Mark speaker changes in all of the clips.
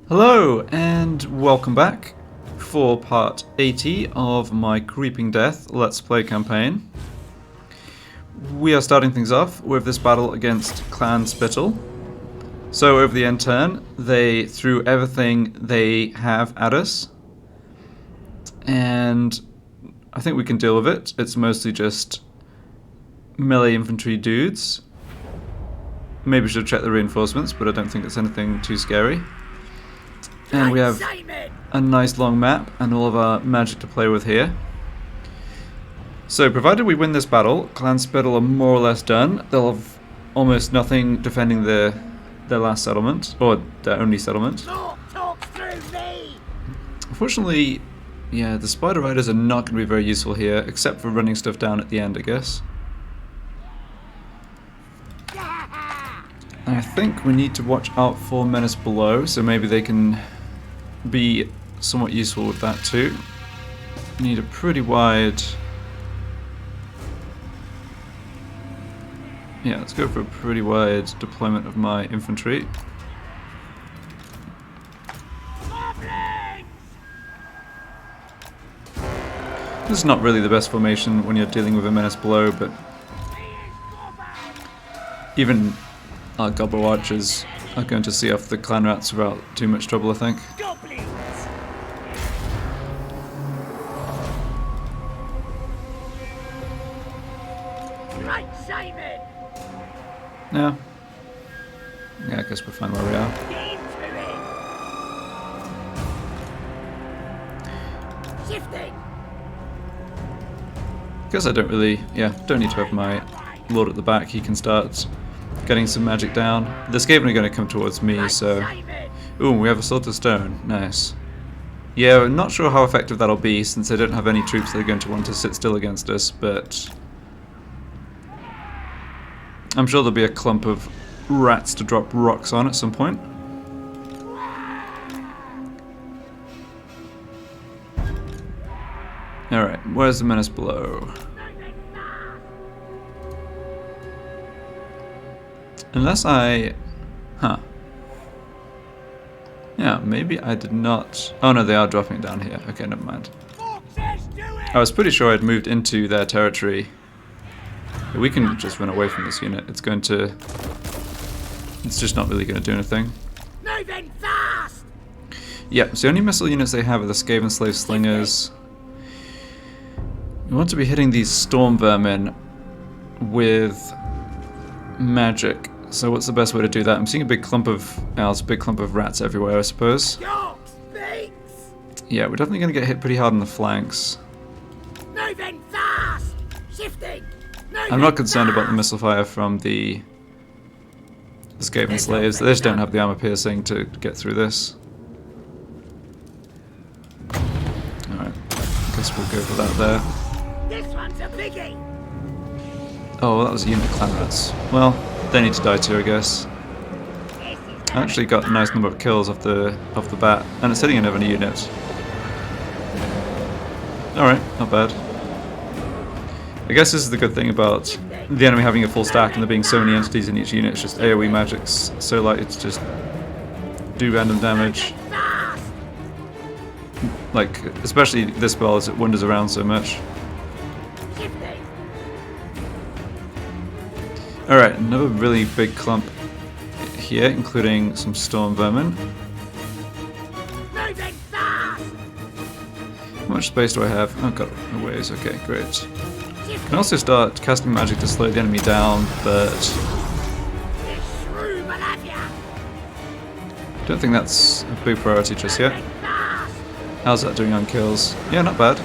Speaker 1: Hello and welcome back for part 80 of my Creeping Death Let's Play campaign. We are starting things off with this battle against Clan Spittel. So over the end turn, they threw everything they have at us, and I think we can deal with it. It's mostly just melee infantry dudes. Maybe we should check the reinforcements, but I don't think it's anything too scary. And we have a nice long map and all of our magic to play with here. So provided we win this battle, Clan Spittel are more or less done. They'll have almost nothing defending their last settlement, or their only settlement. Unfortunately, yeah, the Spider Riders are not going to be very useful here, except for running stuff down at the end, I guess. I think we need to watch out for Menace below, so maybe they can be somewhat useful with that too. Need a pretty wide... Yeah, let's go for a pretty wide deployment of my infantry. This is not really the best formation when you're dealing with a Menace below, but even our Goblin Archers are going to see off the clan rats without too much trouble, I think. Yeah. Yeah, I guess we're fine where we are. Guess I don't really, don't need to have my lord at the back. He can start getting some magic down. The Skaven are going to come towards me, so... Ooh, we have a Sword of Stone. Nice. Yeah, I'm not sure how effective that'll be, since I don't have any troops that are going to want to sit still against us, but... I'm sure there'll be a clump of rats to drop rocks on at some point. Alright, where's the Menace below? Unless I... Huh. Yeah, maybe I did not... Oh no, they are dropping it down here. Okay, never mind. I was pretty sure I'd moved into their territory. We can just run away from this unit. It's going to... It's just not really going to do anything.
Speaker 2: Moving fast!
Speaker 1: Yep, so the only missile units they have are the Skaven Slave Slingers. We want to be hitting these Storm Vermin with magic. So what's the best way to do that? I'm seeing a big clump of... it's a big clump of rats everywhere, I suppose. Yeah, we're definitely going to get hit pretty hard on the flanks.
Speaker 2: Moving fast! Shifting!
Speaker 1: I'm not concerned about the missile fire from the Skaven slaves. They just don't have the armor piercing to get through this. Alright, I guess we'll go for that there.
Speaker 2: This one's a biggie.
Speaker 1: Oh, well, that was a unit of clan rats. Well, they need to die too, I guess. I actually got a nice number of kills off the bat, and it's hitting another unit. Alright, not bad. I guess this is the good thing about the enemy having a full stack and there being so many entities in each unit. It's just AoE magic's so likely to just do random damage. Like, especially this spell as it wanders around so much. Alright, another really big clump here, including some Storm Vermin. How much space do I have? Oh, got a ways. Okay, great. I can also start casting magic to slow the enemy down, but don't think that's a big priority just yet. How's that doing on kills? Yeah, not bad.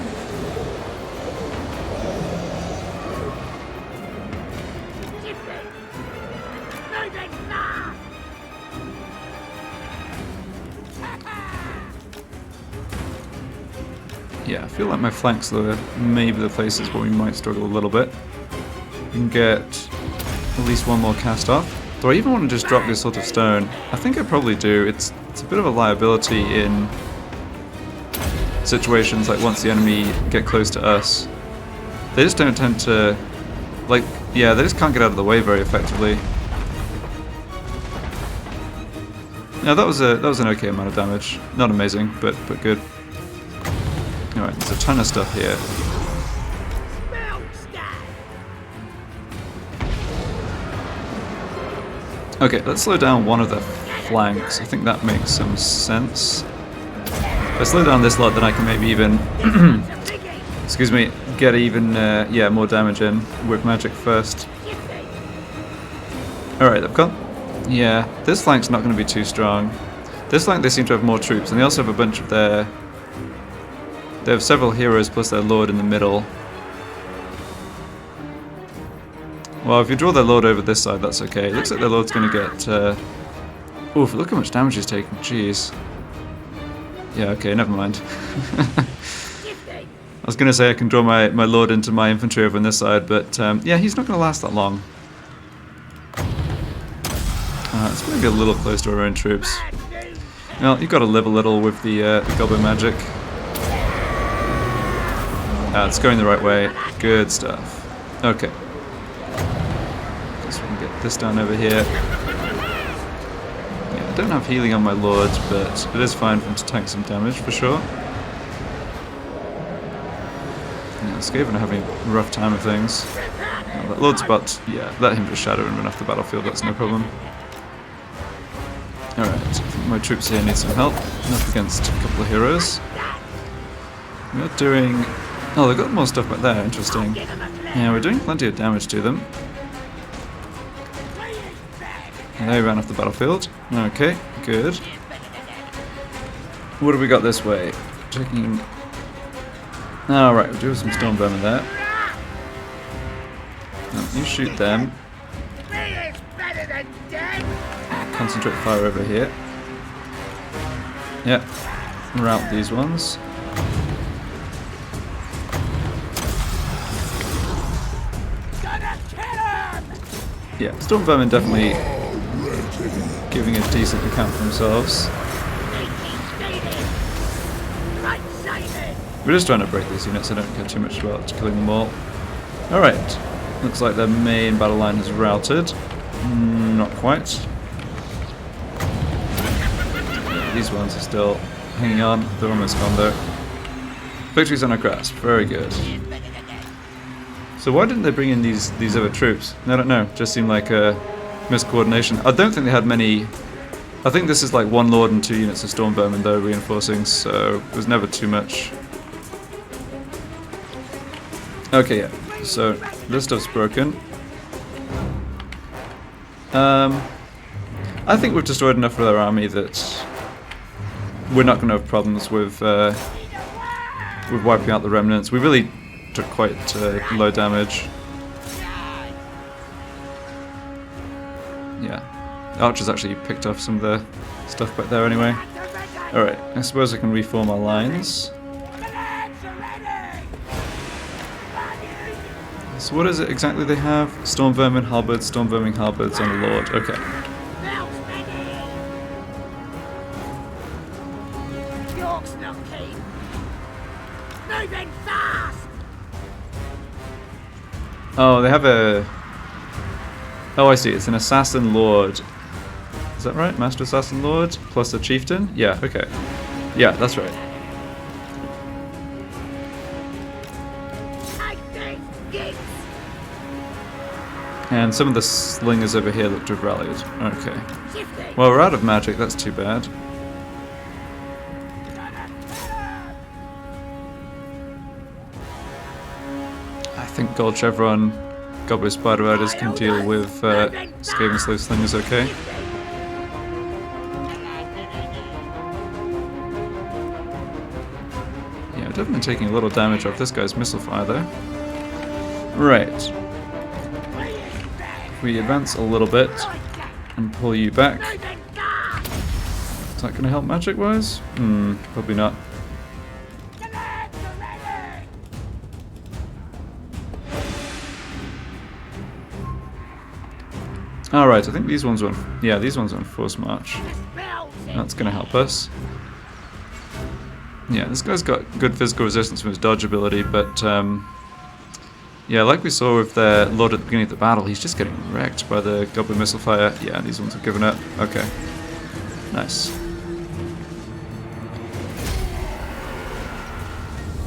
Speaker 1: Yeah, I feel like my flanks are maybe the places where we might struggle a little bit. We can get at least one more cast off. Do I even want to just drop this Sword of Stone? I think I probably do. It's a bit of a liability in situations like once the enemy get close to us. They just don't tend to... Like, yeah, they just can't get out of the way very effectively. Yeah, that was an okay amount of damage. Not amazing, but good. Alright, there's a ton of stuff here. Okay, let's slow down one of the flanks. I think that makes some sense. If I slow down this lot, then I can maybe even, excuse me, get even, yeah, more damage in with magic first. Alright, they've got, yeah, this flank's not going to be too strong. This flank, they seem to have more troops, and they also have a bunch of their, they have several heroes plus their lord in the middle. Well, if you draw their lord over this side, that's okay. It looks like their lord's going to get, oof, look how much damage he's taking, jeez. Yeah, okay, never mind. I was going to say I can draw my lord into my infantry over on this side, but yeah, he's not going to last that long. It's maybe a little close to our own troops. Well, you've got to live a little with the goblin magic. It's going the right way. Good stuff. Okay. Guess we can get this down over here. Yeah, I don't have healing on my lord, but it is fine for him to tank some damage for sure. Yeah, Skaven are having a rough time of things. Well, that lord's about, yeah, let him just shadow and run off the battlefield, that's no problem. Alright, I think my troops here need some help. I'm up against a couple of heroes. We're doing... Oh, they've got more stuff back there, interesting. Yeah, we're doing plenty of damage to them. And they ran off the battlefield. Okay, good. What have we got this way? Checking... Alright, we're doing some storm vermin there. No, you shoot them. Concentrate fire over here. Yep. Rout these ones. Yeah, storm vermin definitely giving a decent account for themselves. We're just trying to break these units, I don't care too much about killing them all. Alright. Looks like their main battle line is routed. Not quite. These ones are still hanging on. They're almost gone though. Victory's on our grasp. Very good. So why didn't they bring in these other troops? I don't know. Just seemed like a miscoordination. I don't think they had many... I think this is like one lord and 2 units of storm vermin though reinforcing, so it was never too much. Okay, yeah. So this stuff's broken. I think we've destroyed enough of their army that we're not going to have problems with wiping out the remnants. We really took quite low damage. Yeah, Archers actually picked off some of the stuff back there anyway. Alright, I suppose I can reform our lines. So what is it exactly they have? Storm vermin halberds, storm vermin halberds, and a lord. Okay. Oh, they have a... Oh, I see. It's an assassin lord. Is that right? Master assassin lord plus a chieftain? Yeah, okay. Yeah, that's right. And some of the slingers over here look to have rallied. Okay. Well, we're out of magic. That's too bad. I think Gold Chevron, Goblin Spider Riders can deal with Skaven Slave Slingers okay. Yeah, definitely taking a little damage off this guy's missile fire though. Right. If we advance a little bit and pull you back. Is that going to help magic wise? Probably not. Alright, I think these ones are on, yeah, these ones are on force march. That's going to help us. Yeah, this guy's got good physical resistance from his dodge ability, but yeah, like we saw with the Lord at the beginning of the battle, he's just getting wrecked by the Goblin missile fire. Yeah, these ones have given up. Okay. Nice.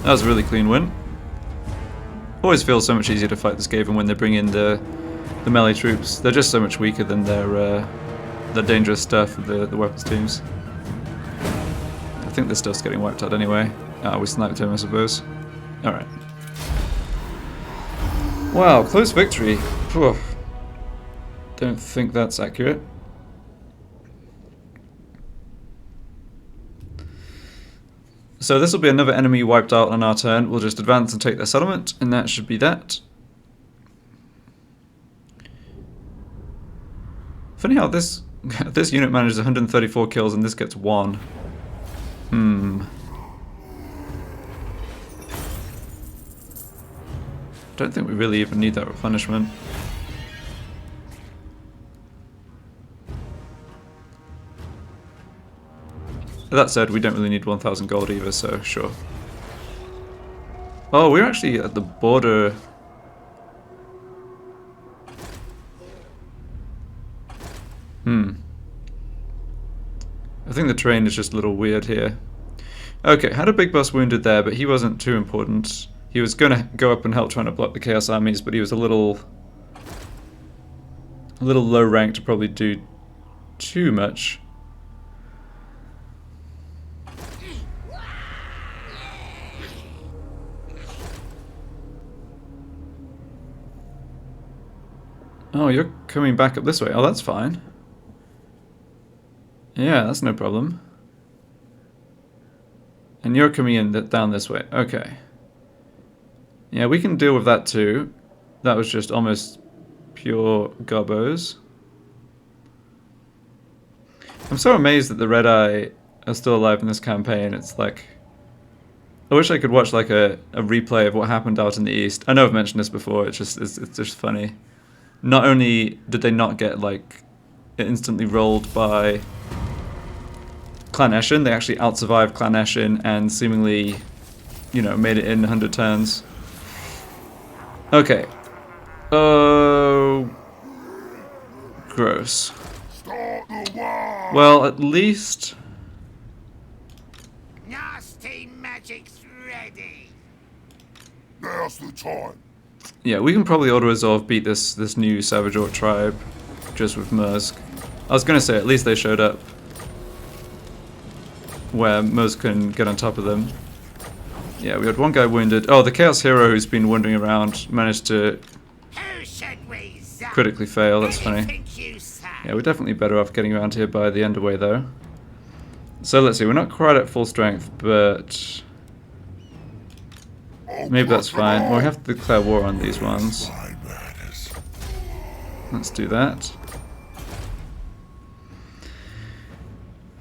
Speaker 1: That was a really clean win. Always feels so much easier to fight the Skaven when they bring in the melee troops. They're just so much weaker than their dangerous stuff, the weapons teams. I think this stuff's getting wiped out anyway. We sniped him, I suppose. Alright. Wow, close victory. Whew. Don't think that's accurate. So this will be another enemy wiped out on our turn. We'll just advance and take their settlement, and that should be that. Funny how this unit manages 134 kills and this gets 1. Don't think we really even need that replenishment. That said, we don't really need 1,000 gold either, so sure. Oh, we're actually at the border. I think the terrain is just a little weird here. Okay, had a big boss wounded there, but he wasn't too important. He was going to go up and help trying to block the Chaos armies, but he was a little low rank to probably do too much. Oh, you're coming back up this way. Oh, that's fine. Yeah, that's no problem. And you're coming in down this way. Okay. Yeah, we can deal with that too. That was just almost pure gobbos. I'm so amazed that the Red Eye are still alive in this campaign. It's like... I wish I could watch like a replay of what happened out in the east. I know I've mentioned this before, it's just funny. Not only did they not get like instantly rolled by Clan Eshin, they actually out-survived Clan Eshin and seemingly, you know, made it in 100 turns. Okay. Oh, gross. Well, at least...
Speaker 2: Nasty magic's ready.
Speaker 3: Now's the time.
Speaker 1: Yeah, we can probably auto-resolve beat this new Savage Orc tribe just with Mursk. I was gonna say, at least they showed up where Mursk can get on top of them. Yeah, we had one guy wounded. Oh, the Chaos Hero who's been wandering around managed to critically fail. That's funny. Yeah, we're definitely better off getting around here by the Underway though. So let's see, we're not quite at full strength, but maybe that's fine. Well, we have to declare war on these ones. Let's do that.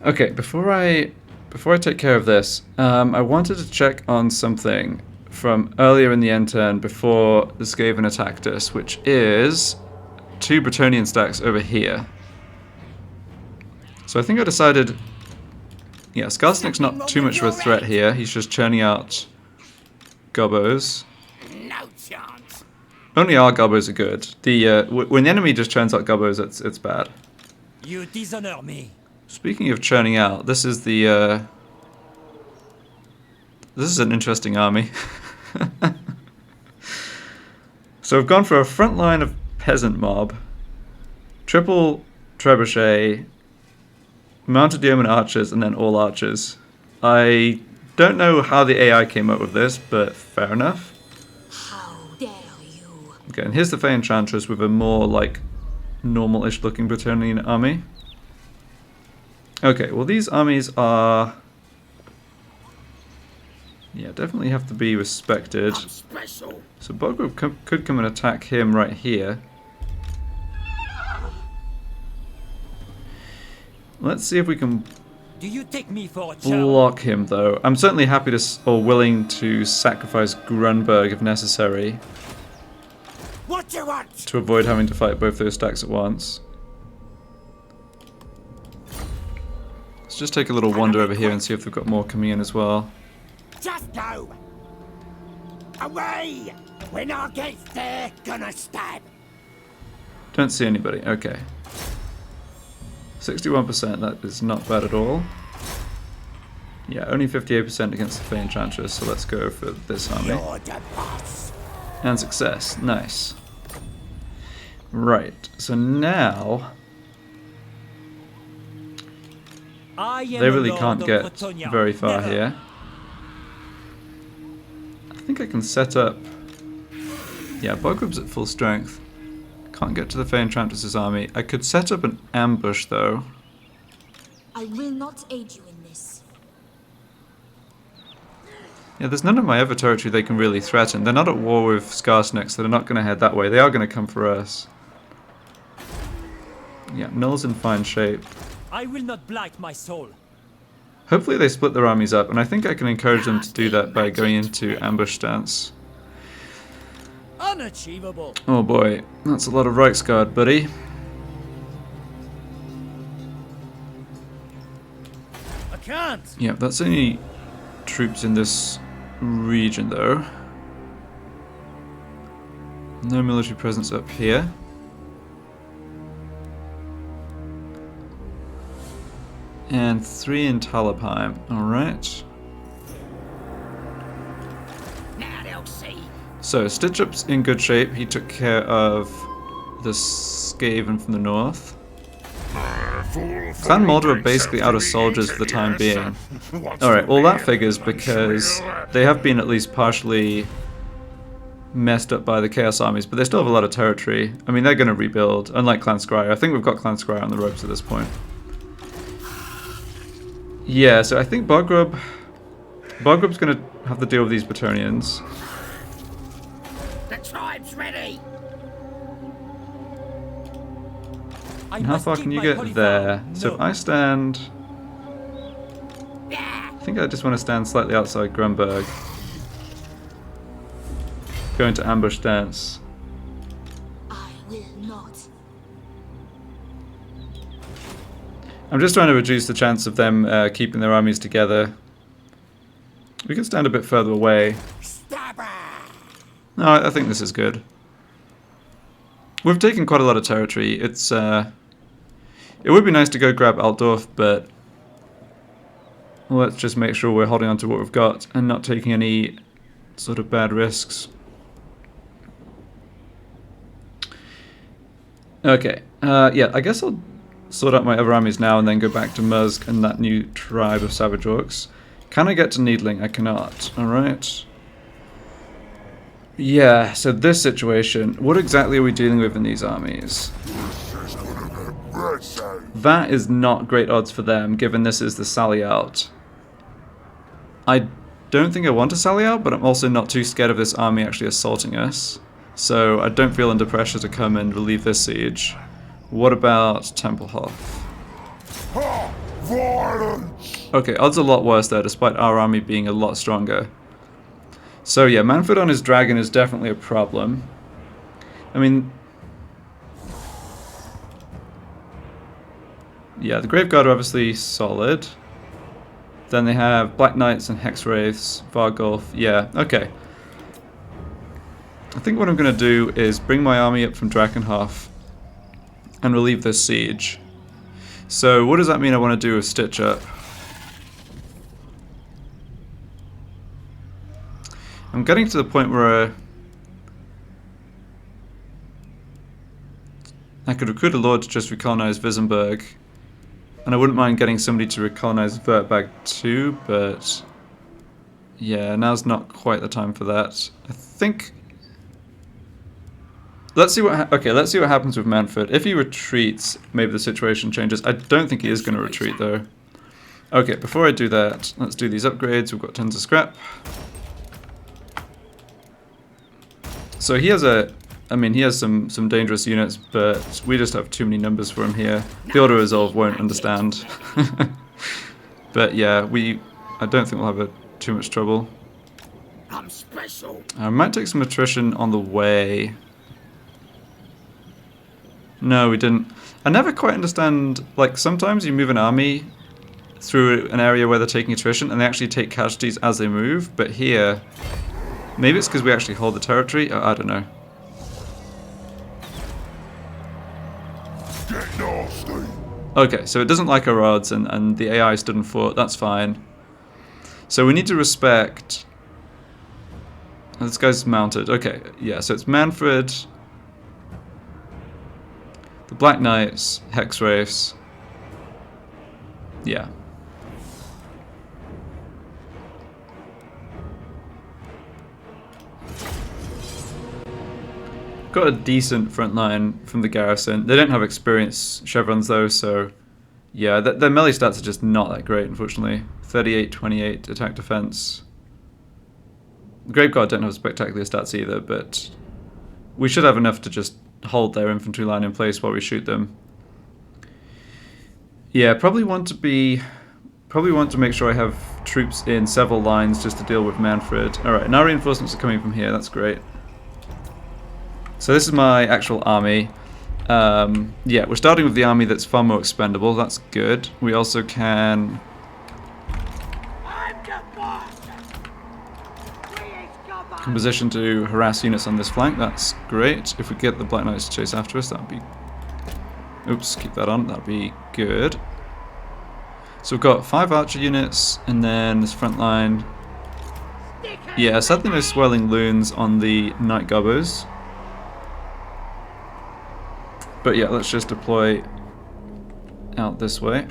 Speaker 1: Okay, before I take care of this, I wanted to check on something from earlier in the end turn before the Skaven attacked us, which is 2 Bretonnian stacks over here. So I think I decided, yeah, Skarsnik's not too much of a threat here. He's just churning out gobbos.
Speaker 2: No chance.
Speaker 1: Only our gobbos are good. The when the enemy just churns out gobbos, it's bad.
Speaker 4: You dishonor me.
Speaker 1: Speaking of churning out, this is the this is an interesting army. So we've gone for a front line of peasant mob, triple trebuchet, mounted yeoman archers, and then all archers. I don't know how the AI came up with this, but fair enough.
Speaker 5: How dare you?
Speaker 1: Okay, and here's the Fey Enchantress with a more like normal-ish looking Bretonnian army. Okay, well these armies are... yeah, definitely have to be respected.
Speaker 2: Special.
Speaker 1: So Boggrove could come and attack him right here. Let's see if we can
Speaker 4: Do you take me for a child?
Speaker 1: block him though. I'm certainly happy to, or willing to sacrifice Grunberg if necessary
Speaker 2: What you want?
Speaker 1: to avoid having to fight both those stacks at once. Let's just take a little wander over here and see if they've got more coming in as well.
Speaker 2: Just go. Away. When I get there, gonna stab.
Speaker 1: Don't see anybody. Okay. 61%, that is not bad at all. Yeah, only 58% against the Fey Enchantress, so let's go for this army.
Speaker 2: You're the boss.
Speaker 1: And success, nice. Right, so now they really can't get very far here. I think I can set up... Yeah, Bogrub's at full strength. Can't get to the Fey Enchantress's army. I could set up an ambush though.
Speaker 5: I will not aid you in this.
Speaker 1: Yeah, there's none of my other territory they can really threaten. They're not at war with Skarsnik, so they're not going to head that way. They are going to come for us. Yeah, Null's in fine shape.
Speaker 4: I will not blight my soul.
Speaker 1: Hopefully they split their armies up, and I think I can encourage them to do that by going into ambush stance.
Speaker 4: Unachievable.
Speaker 1: Oh boy, that's a lot of Reiksguard, buddy.
Speaker 4: I can't.
Speaker 1: Yeah, that's only troops in this region though. No military presence up here. And 3 in Talabheim, alright.
Speaker 2: Now they'll see.
Speaker 1: So, Stitchup's in good shape. He took care of the Skaven from the north. Clan Mulder are basically out of soldiers for the time being. Alright, well that figures because they have been at least partially messed up by the Chaos armies, but they still have a lot of territory. I mean, they're going to rebuild, unlike Clan Skyre. I think we've got Clan Skyre on the ropes at this point. Yeah, so I think Bogrub's going to have to deal with these Bretonnians.
Speaker 2: The tribe's ready.
Speaker 1: And how far can you get there? So if I stand... I think I just want to stand slightly outside Grunberg. Go into ambush stance.
Speaker 5: I will not.
Speaker 1: I'm just trying to reduce the chance of them keeping their armies together. We can stand a bit further away.
Speaker 2: Stabber.
Speaker 1: No, I think this is good. We've taken quite a lot of territory. It's it would be nice to go grab Altdorf, but let's just make sure we're holding on to what we've got and not taking any sort of bad risks. Okay, yeah, I guess I'll sort out my other armies now and then go back to Musk and that new tribe of Savage Orcs. Can I get to Needling? I cannot. Alright. Yeah, so this situation, what exactly are we dealing with in these armies? That is not great odds for them, given this is the sally out. I don't think I want to sally out, but I'm also not too scared of this army actually assaulting us. So I don't feel under pressure to come and relieve this siege. What about Templehof?
Speaker 3: Violence!
Speaker 1: Okay, odds are a lot worse there, despite our army being a lot stronger. So yeah, Manfred on his dragon is definitely a problem. I mean... yeah, the Graveguard are obviously solid. Then they have Black Knights and Hexwraiths, Vargulf. Yeah, okay. I think what I'm going to do is bring my army up from Drakenhof and relieve this siege. So what does that mean I want to do with Stitch Up? I'm getting to the point where I could recruit a lord to just recolonize Visenberg. And I wouldn't mind getting somebody to recolonize Vertbag too, but yeah, now's not quite the time for that. I think... let's see what let's see what happens with Manfred. If he retreats, maybe the situation changes. I don't think he is going to retreat though. Okay, before I do that, let's do these upgrades. We've got tons of scrap. So he has he has some dangerous units, but we just have too many numbers for him here. The Order Resolve won't understand. But yeah, I don't think we'll have too much trouble.
Speaker 2: I'm special.
Speaker 1: I might take some attrition on the way. No, we didn't. I never quite understand, like, sometimes you move an army through an area where they're taking attrition and they actually take casualties as they move, but here, maybe it's because we actually hold the territory, I don't know.
Speaker 3: Get nasty.
Speaker 1: Okay, so it doesn't like our odds, and the AI stood and fought. That's fine. So we need to respect... This guy's mounted. Okay, yeah, so it's Manfred, the Black Knights, Hex Wraiths. Yeah. Got a decent front line from the garrison. They don't have experience chevrons though, so yeah, their melee stats are just not that great, unfortunately. 38, 28 attack defense. The Graveguard don't have spectacular stats either, but we should have enough to just hold their infantry line in place while we shoot them. Yeah, probably want to make sure I have troops in several lines just to deal with Manfred. Alright, now reinforcements are coming from here, that's great. So this is my actual army. Yeah, we're starting with the army that's far more expendable, that's good. We also can... in position to harass units on this flank, that's great. If we get the Black Knights to chase after us, that'd be... Oops, keep that on, that'd be good. So we've got 5 archer units, and then this front line... Yeah, sadly no swirling loons on the Night Gobbers. But yeah, let's just deploy out this way.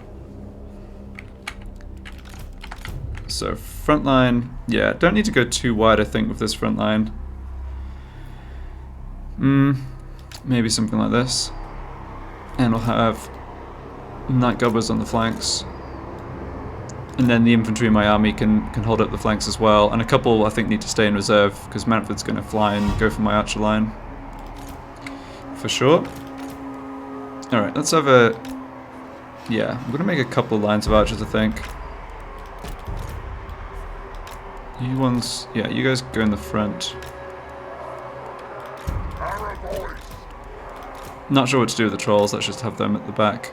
Speaker 1: So front line, yeah, don't need to go too wide I think with this front line. Maybe something like this. And we'll have Night Gobbers on the flanks. And then the infantry in my army can hold up the flanks as well. And a couple I think need to stay in reserve because Manfred's going to fly and go for my archer line. For sure. Alright, let's have a... Yeah, I'm going to make a couple lines of archers I think. You ones... Yeah, you guys go in the front. Not sure what to do with the trolls, let's just have them at the back.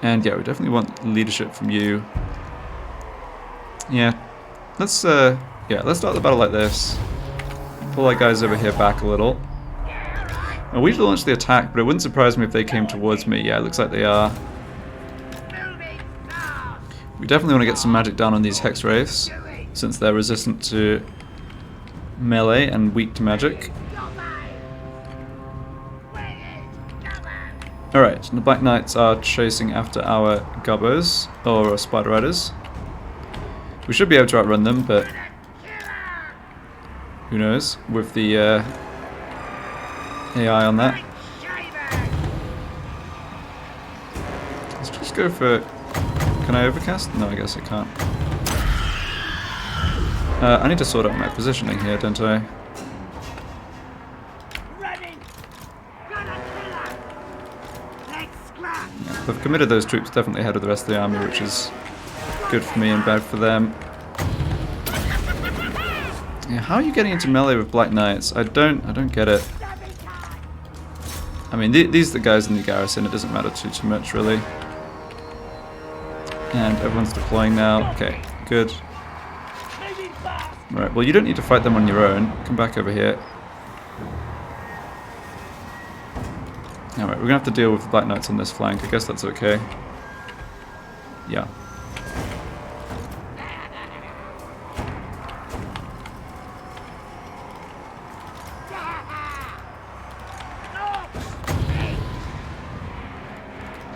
Speaker 1: And yeah, we definitely want leadership from you. Yeah. Let's start the battle like this. Pull our guys over here back a little. And we've launched the attack, but it wouldn't surprise me if they came towards me. Yeah, it looks like they are. We definitely want to get some magic down on these Hex Wraiths, since they're resistant to melee and weak to magic. Alright, the Black Knights are chasing after our Gobbers, or Spider Riders. We should be able to outrun them, but who knows, with the AI on that. Let's just go for... Can I overcast? No, I guess I can't. I need to sort out my positioning here, don't I? Yeah, I've committed those troops definitely ahead of the rest of the army, which is good for me and bad for them. Yeah, how are you getting into melee with Black Knights? I don't get it. I mean, these are the guys in the garrison, it doesn't matter too much really. And everyone's deploying now. Okay, good. Right, well you don't need to fight them on your own. Come back over here. Alright, we're gonna have to deal with the Black Knights on this flank. I guess that's okay. Yeah.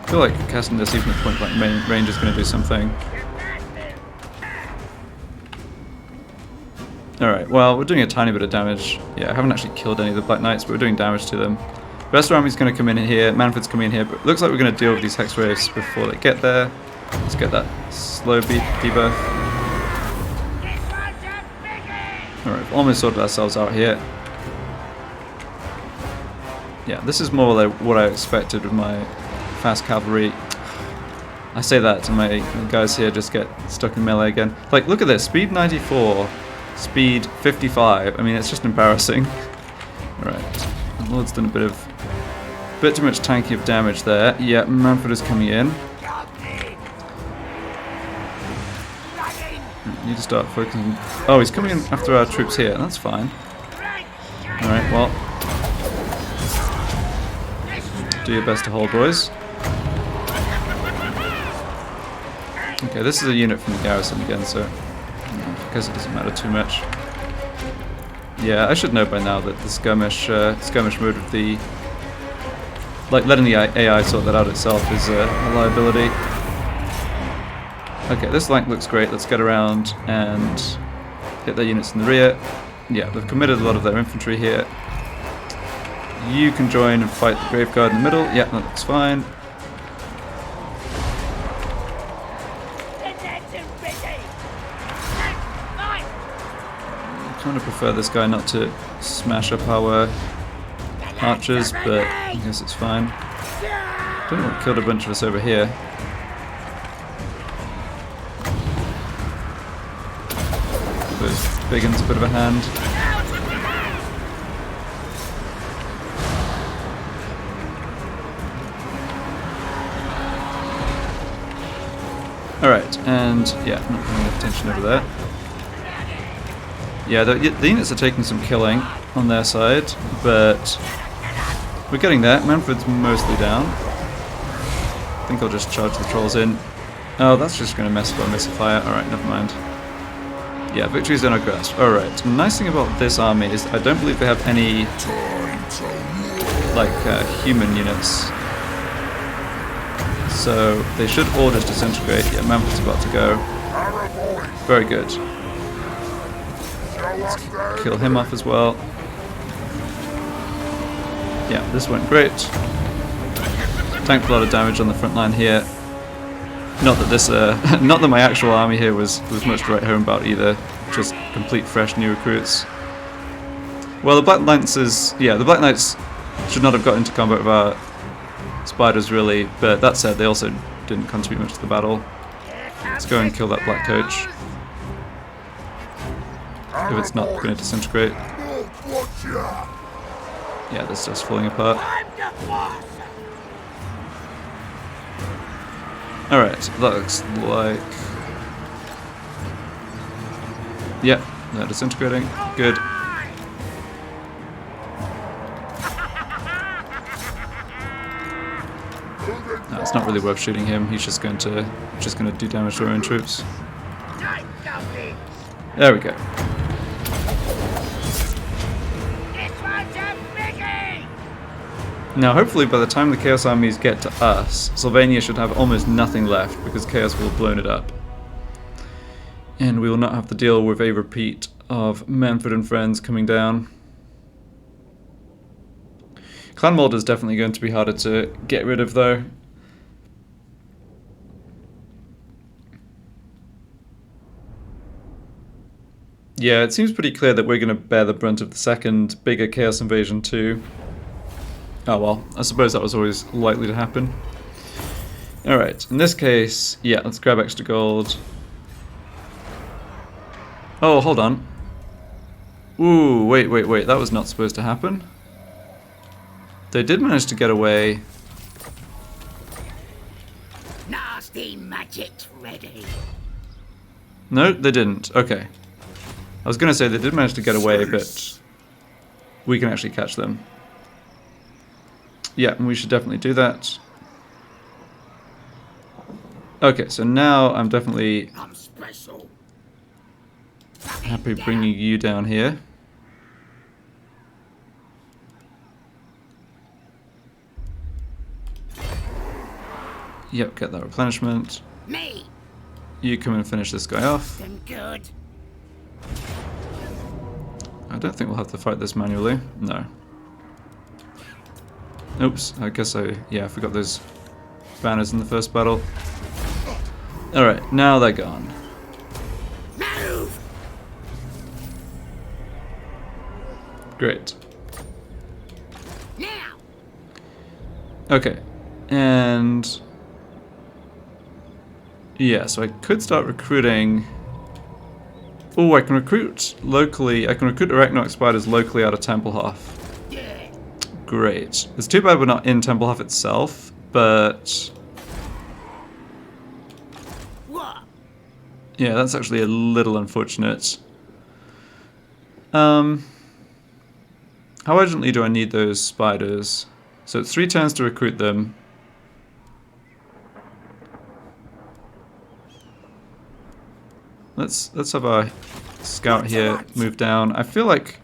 Speaker 1: I feel like casting this even at point blank range is going to do something. Alright, well, we're doing a tiny bit of damage. Yeah, I haven't actually killed any of the Black Knights, but we're doing damage to them. The rest of our army's going to come in here, Manfred's coming in here, but it looks like we're going to deal with these Hex Wraiths before they get there. Let's get that slow debuff. Alright, we've almost sorted ourselves out here. Yeah, this is more like what I expected with my fast cavalry. I say that to my guys here just get stuck in melee again. Like, look at this, speed 94, speed 55. I mean, it's just embarrassing. Alright, the Lord's done a bit too much tanky of damage there. Yeah, Manfred is coming in. Need to start focusing. Oh, he's coming in after our troops here. That's fine. Alright, well, do your best to hold, boys. Okay, this is a unit from the garrison again, so I guess it doesn't matter too much. Yeah, I should know by now that the skirmish mode with the letting the AI sort that out itself is a liability. Okay, this flank looks great. Let's get around and hit their units in the rear. Yeah, they've committed a lot of their infantry here. You can join and fight the Grave Guard in the middle. Yeah, that looks fine. I kind of prefer this guy not to smash up our archers, but I guess it's fine. Don't know what killed a bunch of us over here. Those big ones a bit of a hand. Alright, and yeah, not paying enough attention over there. Yeah, the units are taking some killing on their side, but we're getting there. Manfred's mostly down. I think I'll just charge the trolls in. Oh, that's just going to mess up our missile fire. Alright, never mind. Yeah, victory's in our grasp. Alright, nice thing about this army is I don't believe they have any like human units. So they should all just disintegrate. Yeah, Manfred's about to go. Very good. Let's kill him off as well. Yeah, this went great. Tanked a lot of damage on the front line here. Not that this, not that my actual army here was much to write home about either. Just complete fresh new recruits. Well, the Black Lancers, yeah, the Black Knights should not have got into combat with our spiders really, but that said, they also didn't contribute much to the battle. Let's go and kill that Black Coach. If it's not going to disintegrate. Yeah, this stuff's falling apart. Alright, that looks like... Yeah, they're disintegrating. Good. No, it's not really worth shooting him. He's just going to do damage to our own troops. There we go. Now hopefully by the time the Chaos armies get to us, Sylvania should have almost nothing left because Chaos will have blown it up. And we will not have to deal with a repeat of Manfred and friends coming down. Clan Mold is definitely going to be harder to get rid of though. Yeah, it seems pretty clear that we're going to bear the brunt of the second bigger Chaos invasion too. Oh well, I suppose that was always likely to happen. Alright, in this case, yeah, let's grab extra gold. Oh, hold on. Ooh, wait, that was not supposed to happen. They did manage to get away.
Speaker 2: Nasty magic's ready.
Speaker 1: No, they didn't. Okay. I was going to say they did manage to get away, but we can actually catch them. Yeah, and we should definitely do that. Okay, so now I'm definitely happy bringing you down here. Yep, get that replenishment.
Speaker 2: Me.
Speaker 1: You come and finish this guy off.
Speaker 2: Good.
Speaker 1: I don't think we'll have to fight this manually. No. Oops, I guess I forgot those banners in the first battle. Alright, now they're gone.
Speaker 2: Move.
Speaker 1: Great.
Speaker 2: Now.
Speaker 1: Okay, and... yeah, so I could start recruiting... Oh, I can recruit locally. I can recruit Arachnarok Spiders locally out of Templehof. Great. It's too bad we're not in Templehof itself, but...
Speaker 2: What?
Speaker 1: yeah, that's actually a little unfortunate. How urgently do I need those spiders? So it's 3 turns to recruit them. Let's have our scout here move down. I feel like...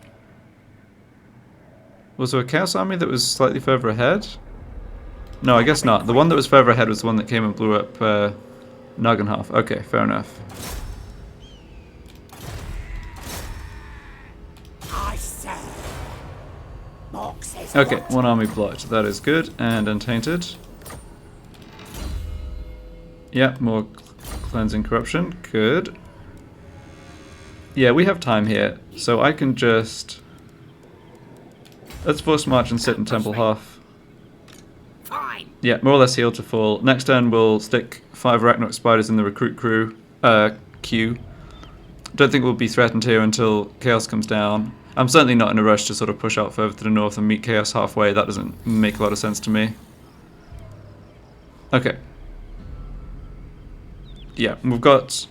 Speaker 1: Was there a Chaos Army that was slightly further ahead? No, I guess not. The one that was further ahead was the one that came and blew up Nagenhof. Okay, fair enough. Okay, one army blocked. That is good. And Untainted. Yeah, more cleansing corruption. Good. Yeah, we have time here, so I can just... Let's force march and sit in Temple Half.
Speaker 2: Fine.
Speaker 1: Yeah, more or less healed to full. Next turn we'll stick 5 Arachnarok Spiders in the recruit queue. Don't think we'll be threatened here until Chaos comes down. I'm certainly not in a rush to sort of push out further to the north and meet Chaos halfway. That doesn't make a lot of sense to me. Okay. Yeah, we've got...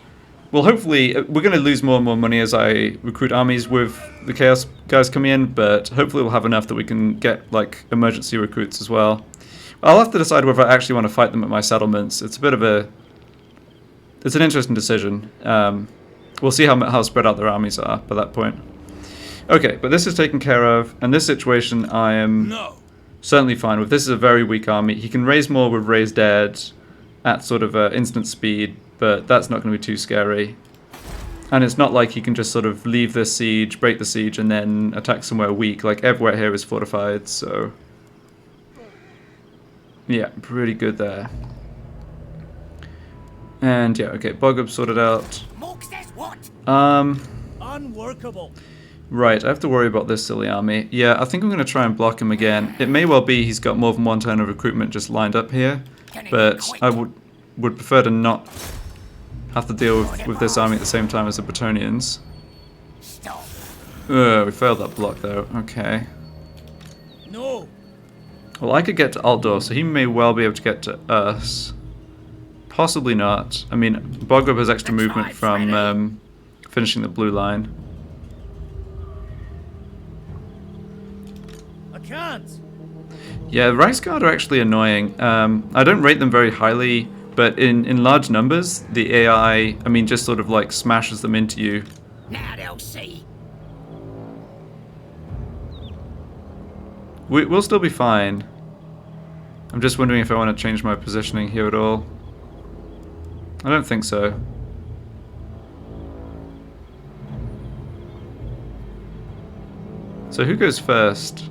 Speaker 1: Well, hopefully, we're going to lose more and more money as I recruit armies with the Chaos guys coming in, but hopefully we'll have enough that we can get, like, emergency recruits as well. I'll have to decide whether I actually want to fight them at my settlements. It's a bit of a... It's an interesting decision. We'll see how spread out their armies are by that point. Okay, but this is taken care of, and this situation I am certainly fine with. This is a very weak army. He can raise more with Raise Dead at sort of instant speed, but that's not going to be too scary. And it's not like he can just sort of leave this siege, break the siege, and then attack somewhere weak. Like, everywhere here is fortified, so... Yeah, pretty good there. And yeah, okay, Bogub sorted out.
Speaker 2: Mork says what?
Speaker 4: Unworkable.
Speaker 1: Right, I have to worry about this silly army. Yeah, I think I'm going to try and block him again. It may well be he's got more than one turn of recruitment just lined up here, but I would prefer to not have to deal with this army at the same time as the Bretonnians.
Speaker 2: Stop.
Speaker 1: We failed that block though. Okay.
Speaker 4: No.
Speaker 1: Well, I could get to Altdorf, so he may well be able to get to us. Possibly not. I mean, Bogub has extra movement from finishing the blue line.
Speaker 4: I can't.
Speaker 1: Yeah, Reichsguard are actually annoying. I don't rate them very highly, but in large numbers, the AI, I mean, just sort of like smashes them into you.
Speaker 2: Now they'll see.
Speaker 1: We'll still be fine. I'm just wondering if I want to change my positioning here at all. I don't think so. So who goes first?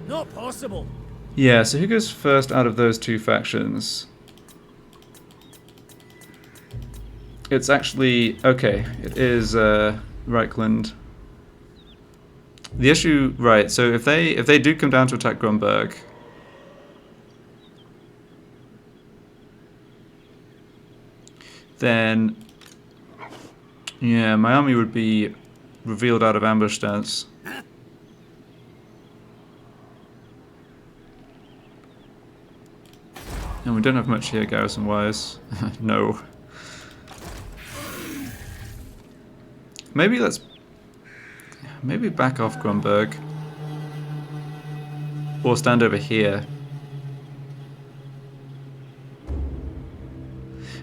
Speaker 4: Not possible.
Speaker 1: Yeah, so who goes first out of those two factions? It's actually... Okay, it is Reichland. The issue... Right, so if they do come down to attack Grunberg... Then... Yeah, my army would be revealed out of ambush stance. And we don't have much here garrison-wise. No. Maybe let's... Maybe back off Grunberg. Or stand over here.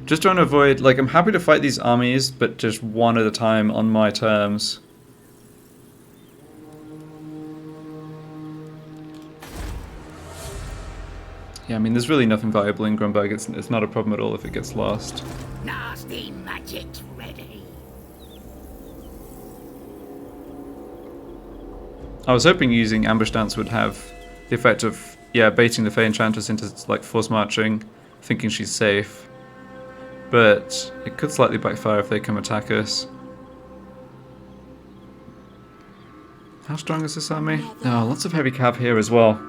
Speaker 1: Just trying to avoid... Like, I'm happy to fight these armies, but just one at a time on my terms. Yeah, I mean, there's really nothing valuable in Grunberg. It's not a problem at all if it gets lost.
Speaker 2: Nasty magic's ready.
Speaker 1: I was hoping using ambush dance would have the effect of, yeah, baiting the Fey Enchantress into, like, force marching, thinking she's safe. But it could slightly backfire if they come attack us. How strong is this army? Oh, lots of heavy cav here as well.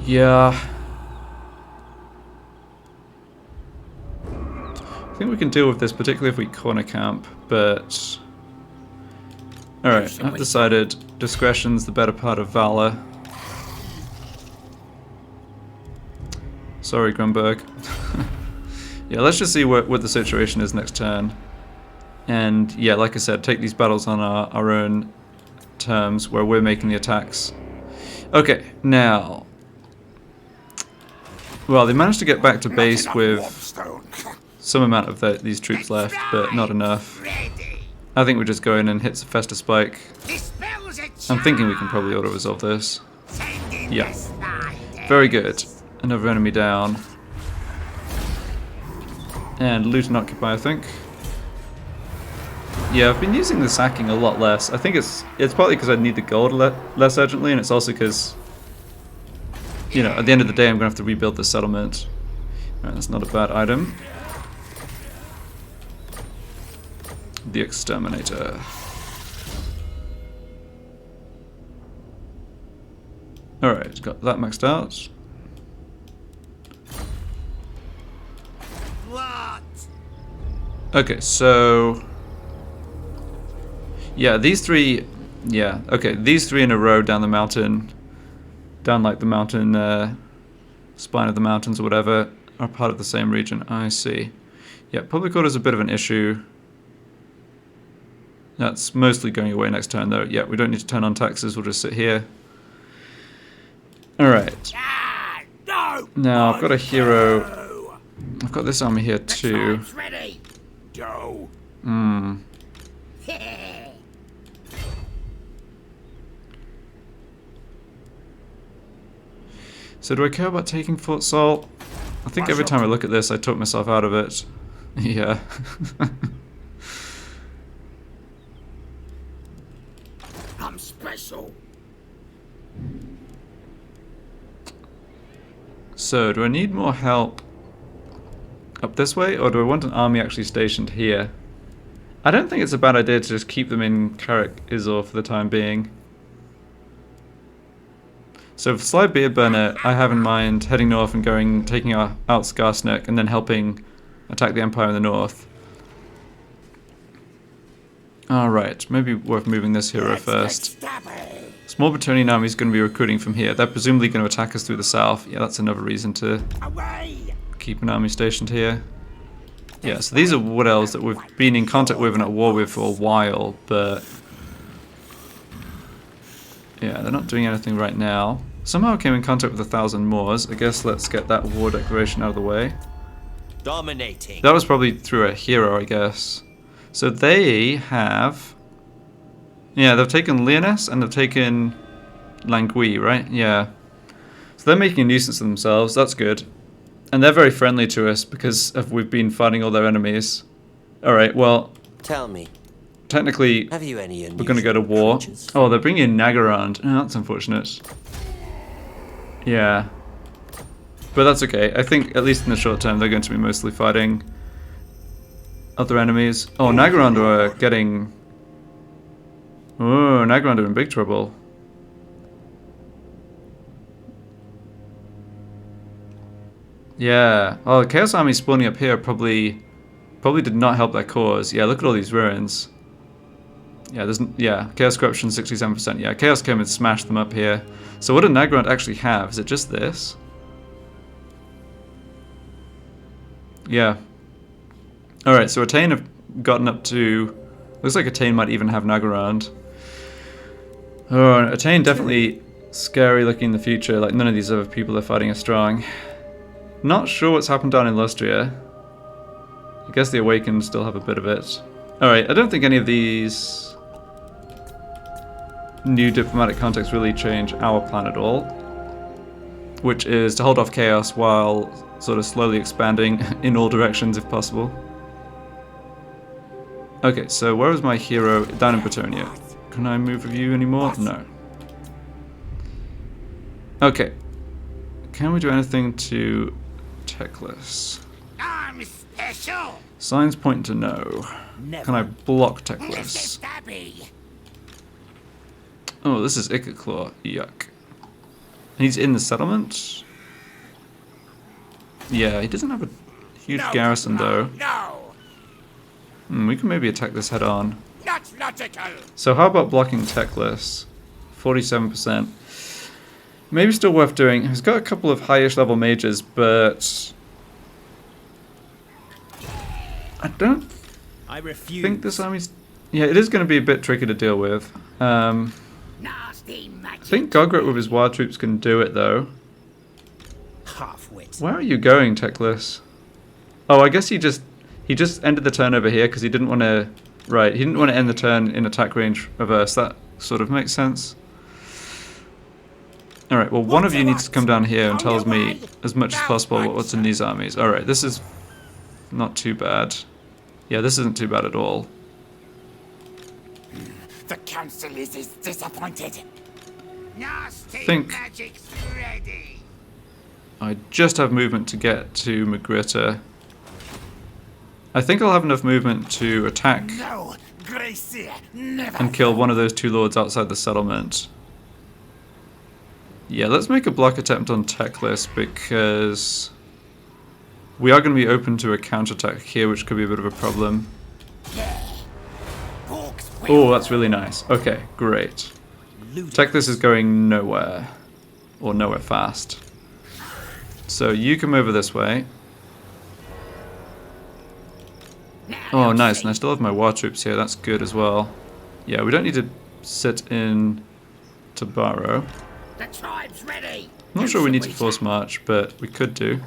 Speaker 1: Yeah. I think we can deal with this, particularly if we corner camp, but... Alright, I've decided discretion's the better part of valor. Sorry, Grunberg. Yeah, let's just see what the situation is next turn. And yeah, like I said, take these battles on our own terms, where we're making the attacks. Okay, now... Well, they managed to get back to base with some amount of these troops left, but not enough.
Speaker 2: Ready.
Speaker 1: I think we just go in and hit the Festa Spike.
Speaker 2: Dispels a
Speaker 1: I'm thinking we can probably auto-resolve this.
Speaker 2: Sending
Speaker 1: Yeah.
Speaker 2: the spiders.
Speaker 1: Very good. Another enemy down. And loot and occupy, I think. Yeah, I've been using the sacking a lot less. I think it's partly because I need the gold less urgently, and it's also because, you know, at the end of the day I'm going to have to rebuild the settlement. Alright, that's not a bad item. The Exterminator. Alright, got that maxed out.
Speaker 2: What?
Speaker 1: Okay, so... yeah, these three... yeah, okay, these three in a row down the mountain, down like the mountain, spine of the mountains or whatever, are part of the same region. I see. Yeah, public order is a bit of an issue. That's mostly going away next turn though. Yeah, we don't need to turn on taxes, we'll just sit here. Alright.
Speaker 2: Ah, no.
Speaker 1: Now, I've got a hero...
Speaker 2: No.
Speaker 1: I've got this army here too.
Speaker 2: Time's ready. Go.
Speaker 1: Hmm. So do I care about taking Fort Salt? I think every time I look at this, I talk myself out of it. Yeah.
Speaker 2: I'm special.
Speaker 1: So, do I need more help up this way, or do I want an army actually stationed here? I don't think it's a bad idea to just keep them in Carrick Izor for the time being. So for Sly Beardburner, I have in mind heading north and taking out Skarsnik, and then helping attack the Empire in the north. Alright, maybe worth moving this hero first. Small Bretonnian army is going to be recruiting from here. They're presumably going to attack us through the south. Yeah, that's another reason to
Speaker 2: Away.
Speaker 1: keep an army stationed here. Yeah, so these are Wood Elves that we've been in contact with and at war with for a while, but... yeah, they're not doing anything right now. Somehow I came in contact with 1,000 Moors. I guess let's get that war declaration out of the way.
Speaker 6: Dominating.
Speaker 1: That was probably through a hero, I guess. So they have... yeah, they've taken Lyonesse and they've taken Langui, right? Yeah. So they're making a nuisance of themselves. That's good. And they're very friendly to us because we've been fighting all their enemies. Alright, well...
Speaker 6: Tell me,
Speaker 1: technically,
Speaker 6: have you any
Speaker 1: we're going to go to war.
Speaker 6: creatures?
Speaker 1: Oh, they're bringing in Nagarand. Oh, that's unfortunate. Yeah. But that's okay. I think, at least in the short term, they're going to be mostly fighting other enemies. Oh, Nagarand are getting... oh, Nagarand are in big trouble. Yeah. Oh, the Chaos Army spawning up here probably did not help their cause. Yeah, look at all these ruins. Yeah, Chaos Corruption 67%. Yeah, Chaos came and smashed them up here. So what did Nagarand actually have? Is it just this? Yeah. Alright, so Attain have gotten up to... looks like Attain might even have Nagarand. Oh, Attain definitely scary looking in the future. Like, none of these other people are fighting as strong. Not sure what's happened down in Lustria. I guess the Awakened still have a bit of it. Alright, I don't think any of these new diplomatic contacts really change our plan at all. Which is to hold off chaos while sort of slowly expanding in all directions if possible. Okay, so where is my hero? Down in Bretonnia. Can I move with you anymore? No. Okay. Can we do anything to Teclis?
Speaker 2: I'm special.
Speaker 1: Signs point to no.
Speaker 6: Never.
Speaker 1: Can I block
Speaker 2: Let's get
Speaker 1: Teclis?
Speaker 2: stabby.
Speaker 1: Oh, this is Icaclaw. Yuck. He's in the settlement? Yeah, he doesn't have a huge garrison though.
Speaker 2: No.
Speaker 1: We can maybe attack this head on.
Speaker 2: Not logical.
Speaker 1: So how about blocking Teclis? 47%. Maybe still worth doing. He's got a couple of highish level mages, but I don't
Speaker 4: I refuse.
Speaker 1: think this army's... yeah, it is going to be a bit tricky to deal with.
Speaker 2: Nasty
Speaker 1: I
Speaker 2: magic.
Speaker 1: think Gogret with his wild troops can do it though.
Speaker 4: Half-wit.
Speaker 1: Where are you going, Teclis? Oh, I guess he just He just ended the turn over here because he didn't want to... Right, he didn't want to end the turn in attack range reverse. That sort of makes sense. Alright, well one of you needs to come down here and tells me as much as possible what's in these armies. Alright, this is not too bad. Yeah, this isn't too bad at all.
Speaker 2: The council is disappointed. Nasty
Speaker 1: Think-
Speaker 2: magic's ready.
Speaker 1: I just have movement to get to Magrita. I think I'll have enough movement to attack
Speaker 2: No, Gracie, never.
Speaker 1: and kill one of those two lords outside the settlement. Yeah, let's make a block attempt on Techless because we are going to be open to a counterattack here, which could be a bit of a problem. Oh, that's really nice. Okay, great. Techless is going nowhere. Or nowhere fast. So you come over this way. Oh, nice. And I still have my war troops here. That's good as well. Yeah, we don't need to sit in to borrow.
Speaker 2: The tribe's ready.
Speaker 1: I'm not sure we need to force march, but we could do.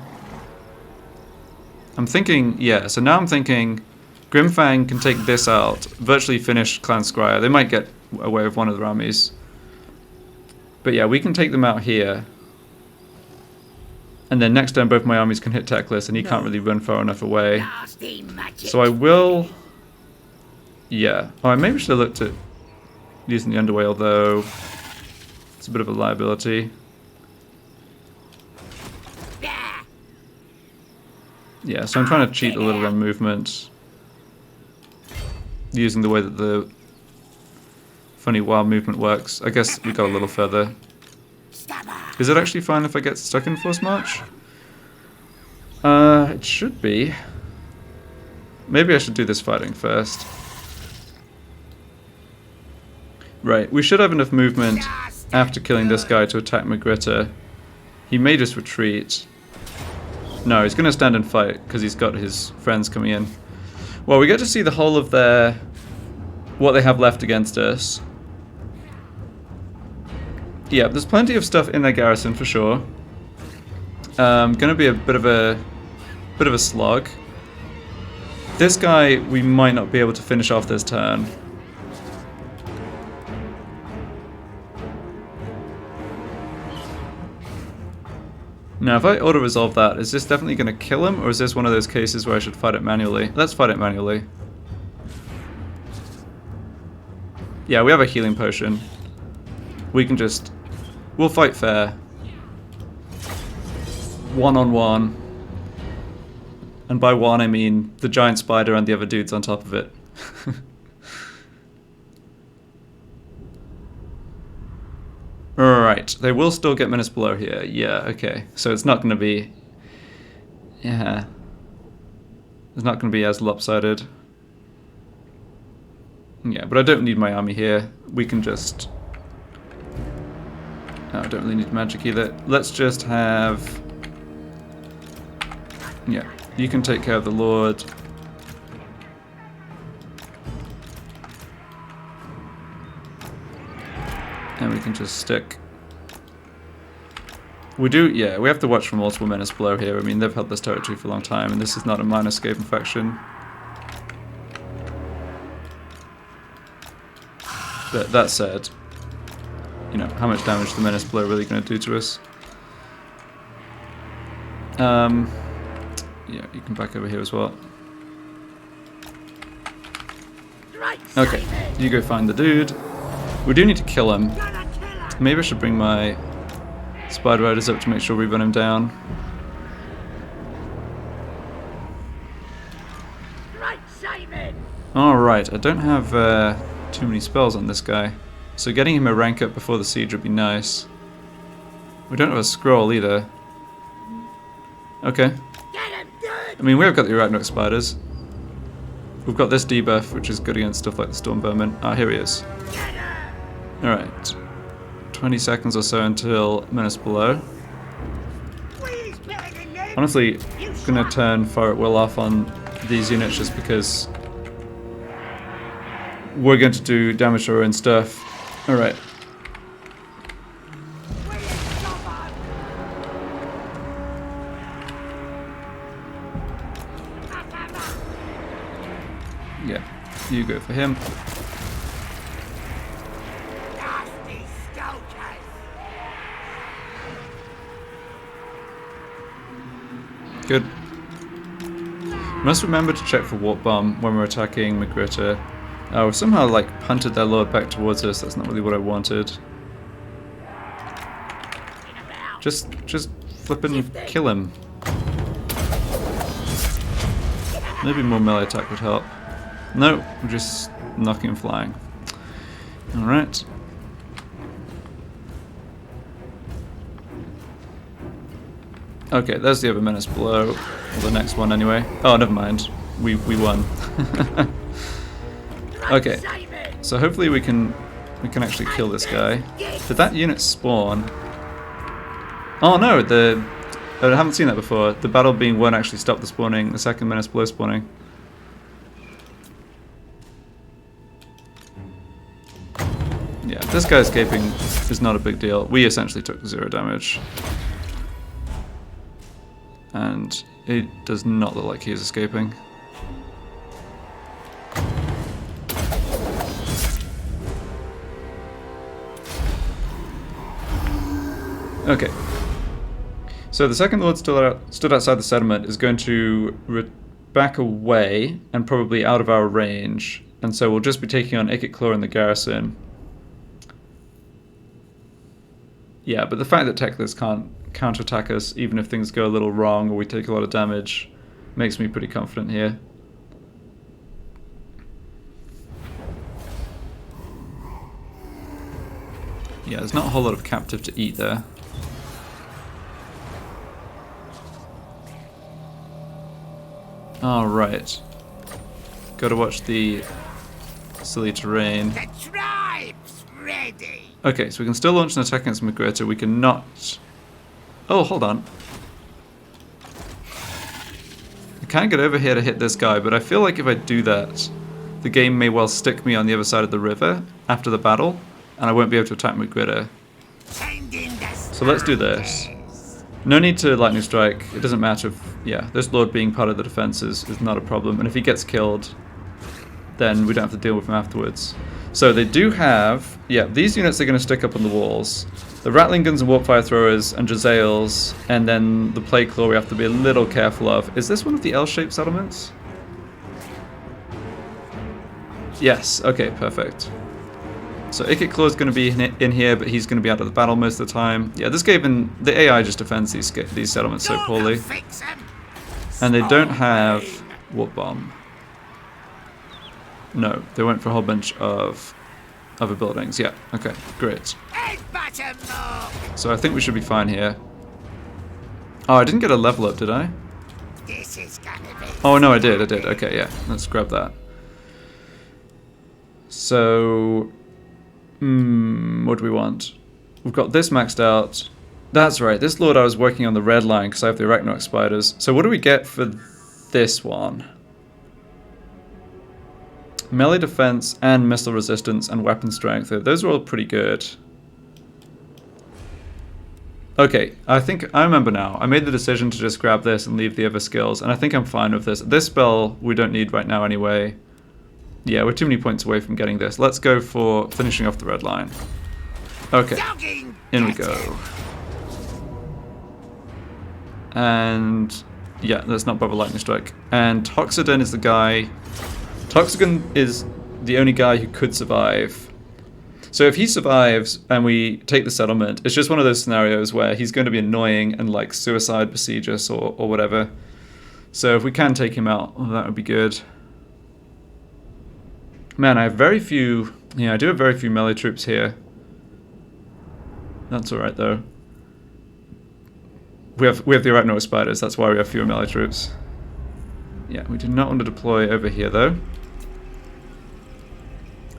Speaker 1: I'm thinking, yeah, so now I'm thinking Grimfang can take this out, virtually finish Clan Skyre. They might get away with one of their armies. But yeah, we can take them out here. And then next turn both my armies can hit Techless and he can't really run far enough away.
Speaker 2: Nasty magic.
Speaker 1: So I will... Yeah. Oh, I maybe should have looked at using the Underwhale though. It's a bit of a liability. Yeah, so I'm trying to cheat a little on movement. Using the way that the funny wild movement works. I guess we got a little further. Is it actually fine if I get stuck in force march? It should be. Maybe I should do this fighting first. Right, we should have enough movement after killing this guy to attack Magrita. He may just retreat. No, he's going to stand and fight because he's got his friends coming in. Well, we get to see the whole of their... what they have left against us. Yeah, there's plenty of stuff in their garrison for sure. Gonna be a bit of a slog. This guy we might not be able to finish off this turn. Now, if I auto-resolve that, is this definitely going to kill him, or is this one of those cases where I should fight it manually? Let's fight it manually. Yeah, we have a healing potion. We can just... we'll fight fair. One-on-one. And by one, I mean the giant spider and the other dudes on top of it. Alright, they will still get Menace Below here. Yeah, okay. So it's not going to be... yeah. It's not going to be as lopsided. Yeah, but I don't need my army here. We can just... oh, I don't really need magic either. Let's just have... yeah, you can take care of the Lord. And we can just stick. We do, yeah, we have to watch for multiple Menace Below here. I mean, they've held this territory for a long time, and this is not a minor Skaven faction. But that said, you know, how much damage is the Menace Below really going to do to us? Yeah, you can back over here as well. Okay, you go find the dude. We do need to kill him. Maybe I should bring my Spider Riders up to make sure we run him down. Alright, I don't have too many spells on this guy. So getting him a rank up before the siege would be nice. We don't have a scroll either. Okay. I mean, we have got the Arachnarok Spiders. We've got this debuff, which is good against stuff like the Storm Bowman. Ah, here he is. Alright. 20 seconds or so until Menace Below. Honestly, gonna turn Fire at Will off on these units just because we're going to do damage to our own stuff. Alright. Yeah, you go for him.
Speaker 2: Nasty Skulkers!
Speaker 1: Good. Must remember to check for Warp Bomb when we're attacking Magrita. Oh, somehow like punted their lord back towards us. That's not really what I wanted. Just flippin' kill him. Maybe more melee attack would help. No, we're just knocking him flying. Alright. Okay, there's the other menace below. Or the next one anyway. Oh, never mind. We won. Okay. So hopefully we can actually kill this guy. Did that unit spawn? Oh no, I haven't seen that before. The battle being won actually stopped the spawning, the second menace below spawning. Yeah, this guy escaping is not a big deal. We essentially took 0 damage. And it does not look like he is escaping. Okay. So the second lord stood outside the settlement is going to back away and probably out of our range. And so we'll just be taking on Ikit Claw in the garrison. Yeah, but the fact that Techless can't counterattack us, even if things go a little wrong or we take a lot of damage, makes me pretty confident here. Yeah, there's not a whole lot of captive to eat there. Alright. Gotta watch the silly terrain.
Speaker 2: The tribe's ready!
Speaker 1: Okay, so we can still launch an attack against Magrita. We cannot... Oh, hold on. I can't get over here to hit this guy, but I feel like if I do that, the game may well stick me on the other side of the river after the battle, and I won't be able to attack Magrita. So let's do this. No need to lightning strike. It doesn't matter if... Yeah, this lord being part of the defense is not a problem, and if he gets killed, then we don't have to deal with him afterwards. So they do have... Yeah, these units are going to stick up on the walls. The Rattling Guns and Warp Fire Throwers and Jezzails, and then the Plague Claw we have to be a little careful of. Is this one of the L-shaped settlements? Yes, okay, perfect. So Ikit Claw is going to be in here, but he's going to be out of the battle most of the time. Yeah, this Skaven, the AI just defends these settlements so poorly. And they don't have Warp Bomb. No, they went for a whole bunch of other buildings. Yeah, okay, great. So I think we should be fine here. Oh, I didn't get a level up, did I?
Speaker 2: This is gonna be...
Speaker 1: Oh no, I did. Okay, yeah, let's grab that. So... what do we want? We've got this maxed out. That's right, this lord I was working on the red line because I have the Arachnarok Spiders. So what do we get for this one? Melee defense and missile resistance and weapon strength. Those are all pretty good. Okay, I think I remember now. I made the decision to just grab this and leave the other skills, and I think I'm fine with this. This spell we don't need right now anyway. Yeah, we're too many points away from getting this. Let's go for finishing off the red line. Okay, in we go. And yeah, let's not bother lightning strike. And Toxodon is the guy. Toxodon is the only guy who could survive. So if he survives and we take the settlement, it's just one of those scenarios where he's going to be annoying and like suicide besiege us or whatever. So if we can take him out, oh, that would be good. Man, I have very few... Yeah, I do have very few melee troops here. That's alright though. We have the Arachnarok Spiders, that's why we have fewer melee troops. Yeah, we do not want to deploy over here though.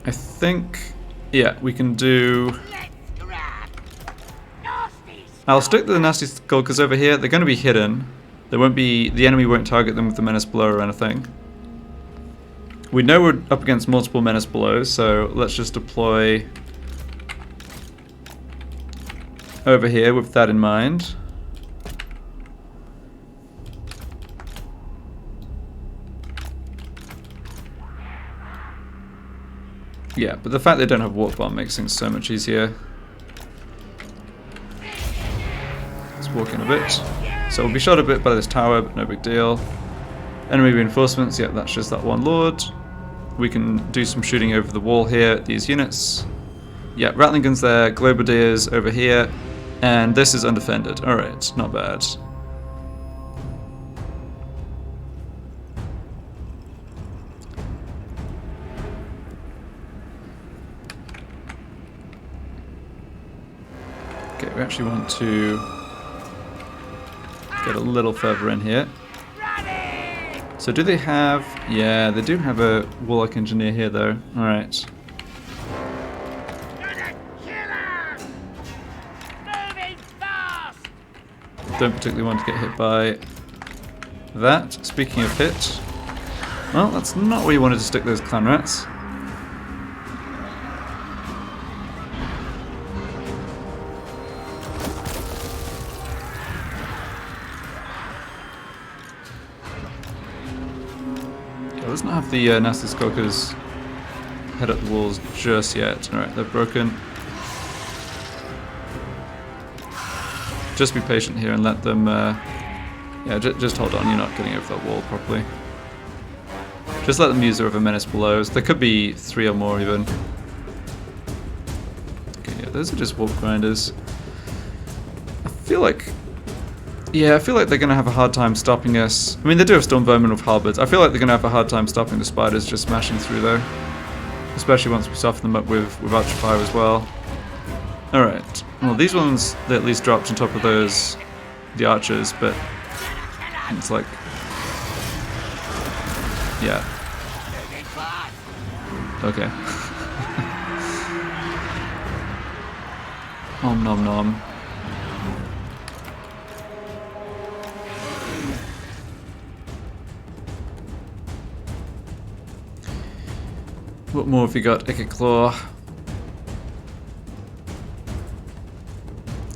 Speaker 1: I think... Yeah, we can do... I'll stick the nasty Skulkers over here. They're going to be hidden. They won't be... The enemy won't target them with the Menace Blow or anything. We know we're up against multiple Menace Blows, so let's just deploy over here with that in mind. Yeah, but the fact they don't have warp bomb makes things so much easier. Let's walk in a bit. So we'll be shot a bit by this tower, but no big deal. Enemy reinforcements, yep, that's just that one lord. We can do some shooting over the wall here at these units. Yeah, Rattling guns there, Globadiers over here, and this is undefended. Alright, not bad. Okay, we actually want to get a little further in here. So do they have... Yeah, they do have a Warlock Engineer here though. Alright. Don't particularly want to get hit by that. Speaking of hit... Well, that's not where you wanted to stick those clan rats. Let's not have the nasty Skulkers head up the walls just yet. Alright, they're broken. Just be patient here and let them... yeah, just hold on, you're not getting over that wall properly. Just let them use their other menace blows. There could be 3 or more even. Okay, yeah, those are just warp grinders. I feel like... Yeah, I feel like they're going to have a hard time stopping us. I mean, they do have Storm Vermin with halberds. I feel like they're going to have a hard time stopping the spiders just smashing through, though. Especially once we soften them up with Archer Fire as well. Alright. Well, these ones, they at least dropped on top of those, the archers, but it's like... Yeah. Okay. Om nom nom. What more have we got? Ichor Claw.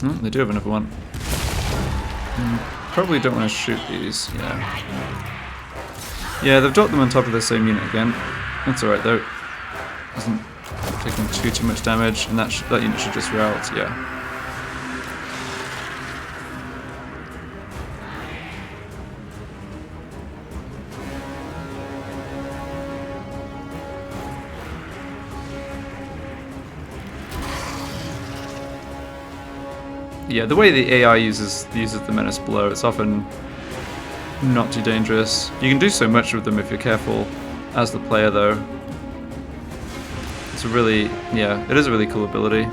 Speaker 1: Oh, they do have another one. Probably don't want to shoot these, yeah. Yeah, they've dropped them on top of the same unit again. That's alright though. Isn't taking too much damage, and that unit should just rout, yeah. Yeah, the way the AI uses the menace blow, it's often not too dangerous. You can do so much with them if you're careful as the player, though. It's a really, yeah, it is a really cool ability.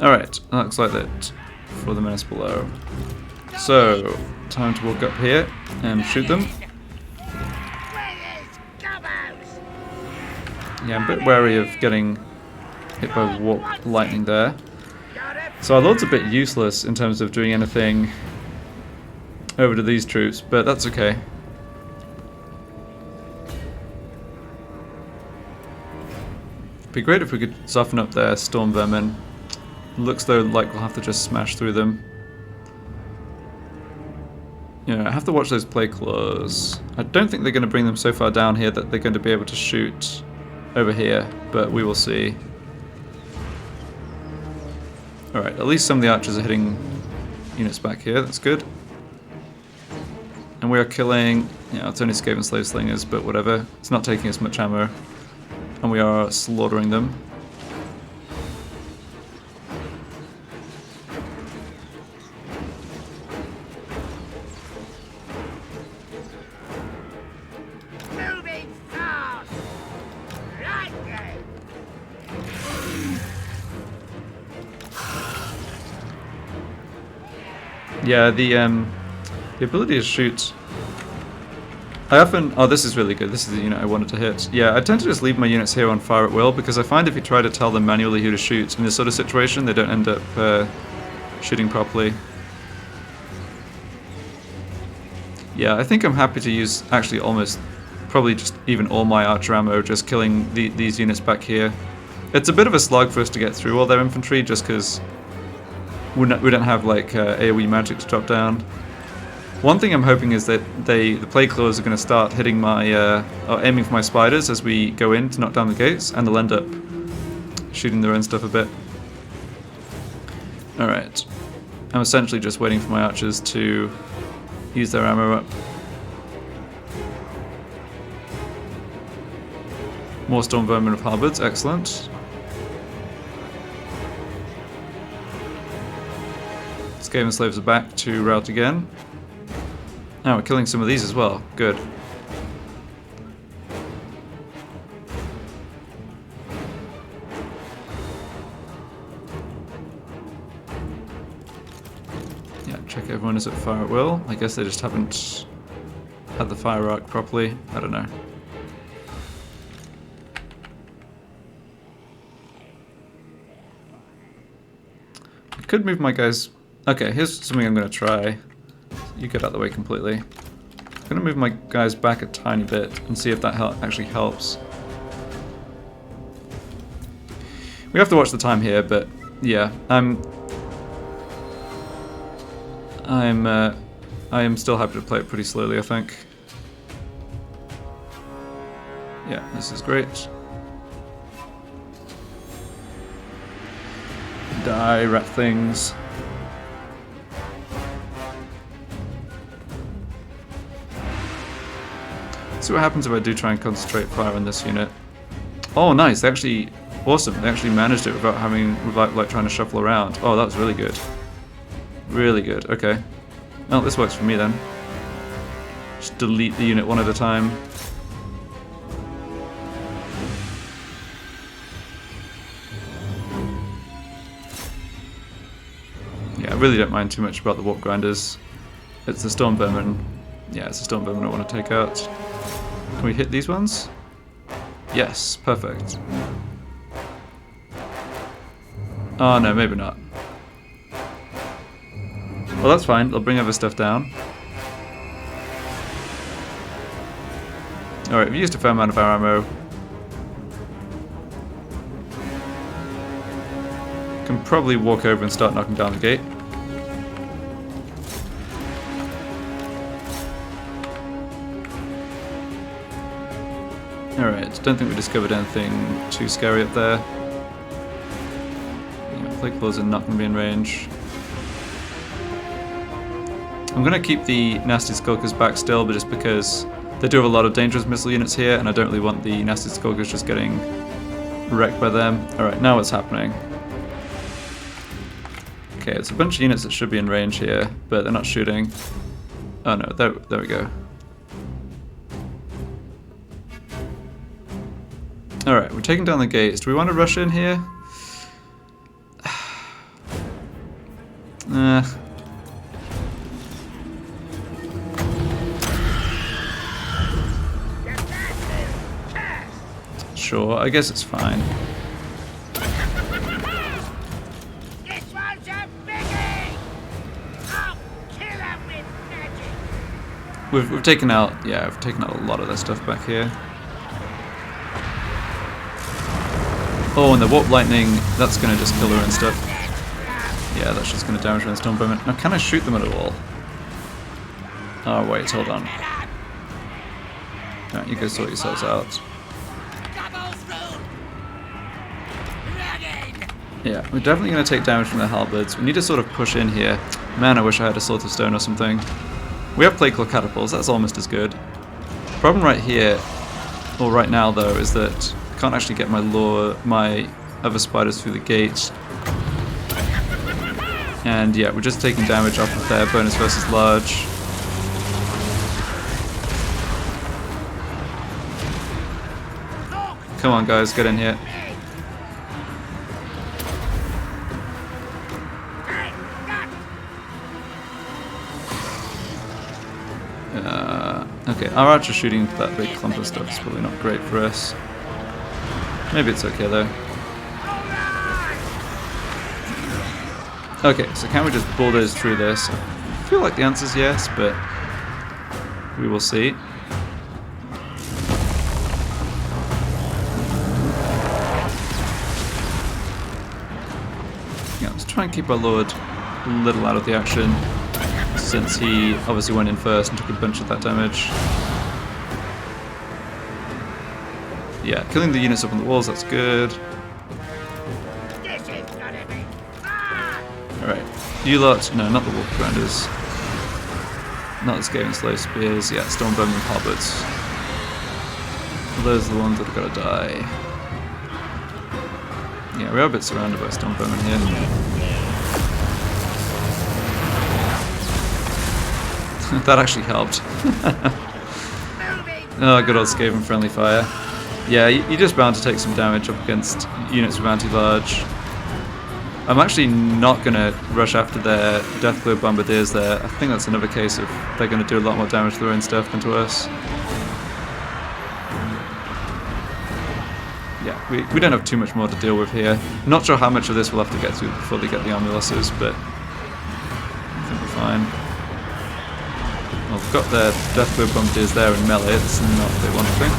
Speaker 1: Alright, that looks like that for the menace below. So, time to walk up here and shoot them. Yeah, I'm a bit wary of getting hit by warp lightning there. So our lord's a bit useless in terms of doing anything over to these troops, but that's okay. It'd be great if we could soften up their storm vermin. Looks though like we'll have to just smash through them. Yeah, I have to watch those play claws. I don't think they're going to bring them so far down here that they're going to be able to shoot over here, but we will see. Alright, at least some of the archers are hitting units back here, that's good. And we are killing, yeah, it's only Skaven slave slingers, but whatever. It's not taking as much ammo. And we are slaughtering them. Yeah, the ability to shoot. I often... Oh, this is really good. This is the unit I wanted to hit. Yeah, I tend to just leave my units here on fire at will, because I find if you try to tell them manually who to shoot in this sort of situation, they don't end up shooting properly. Yeah, I think I'm happy to use actually almost, probably just even all my archer ammo, just killing these units back here. It's a bit of a slog for us to get through all their infantry, just because we don't have like AoE magic to drop down. One thing I'm hoping is that the plague claws are going to start hitting my or aiming for my spiders as we go in to knock down the gates, and they'll end up shooting their own stuff a bit. All right, I'm essentially just waiting for my archers to use their ammo up. More storm vermin of halberds, excellent. Skaven slaves are back to rout again. Oh, we're killing some of these as well. Good. Yeah, check everyone is at fire at will. I guess they just haven't had the fire arc properly. I don't know. I could move my guys. Okay, here's something I'm going to try. You get out of the way completely. I'm going to move my guys back a tiny bit and see if that actually helps. We have to watch the time here, but yeah, I am still happy to play it pretty slowly, I think. Yeah, this is great. Die, rat things. See what happens if I do try and concentrate fire on this unit. Oh, nice! They actually, awesome. They actually managed it without like trying to shuffle around. Oh, that was really good. Really good. Okay. Well, this works for me then. Just delete the unit one at a time. Yeah, I really don't mind too much about the warp grinders. It's the storm vermin. Yeah, it's the storm vermin I want to take out. Can we hit these ones? Yes, perfect. Oh no, maybe not. Well, that's fine. They'll bring other stuff down. Alright, we've used a fair amount of our ammo. Can probably walk over and start knocking down the gate. Alright, don't think we discovered anything too scary up there. Yeah, plague claws are not going to be in range. I'm going to keep the nasty Skulkers back still, but just because they do have a lot of dangerous missile units here, and I don't really want the nasty Skulkers just getting wrecked by them. Alright, now what's happening? Okay, it's a bunch of units that should be in range here, but they're not shooting. Oh no, there we go. Alright, we're taking down the gates. Do we want to rush in here? Sure, I guess it's fine.
Speaker 2: This one's a biggie! I'll kill him with magic!
Speaker 1: We've taken out, yeah, we've taken out a lot of their stuff back here. Oh, and the warp lightning, that's going to just kill her and stuff. Yeah, that's just going to damage her and storm vermin. Now, can I shoot them at all? Oh, wait, hold on. Alright, you guys sort yourselves out. Yeah, we're definitely going to take damage from the halberds. We need to sort of push in here. Man, I wish I had a sword of stone or something. We have plague claw catapults, that's almost as good. Problem right here, or right now though, is that I can't actually get my other spiders through the gate. And yeah, we're just taking damage off of their bonus versus large. Come on guys, get in here. Okay, our archer shooting into that big clump of stuff is probably not great for us. Maybe it's okay though. Okay, so can we just bulldoze through this? I feel like the answer's yes, but we will see. try and keep our lord a little out of the action, since he obviously went in first and took a bunch of that damage. Yeah, killing the units up on the walls, that's good.
Speaker 2: This is gonna be fun!
Speaker 1: Alright, you lot, no, not the wolf grinders. Not the Skaven slave spears, yeah, Stormbowmen and halberds. Those are the ones that have got to die. Yeah, we are a bit surrounded by Stormbowmen here. That actually helped. Oh, good old Skaven friendly fire. Yeah, you're just bound to take some damage up against units with anti-large. I'm actually not going to rush after their Deathglow Bombardiers there. I think that's another case of they're going to do a lot more damage to their own stuff than to us. Yeah, we don't have too much more to deal with here. Not sure how much of this we'll have to get through before they get the Armuluses, but I think we're fine. Well, we've got their Deathglow Bombardiers there in melee. It's not what they want, I think.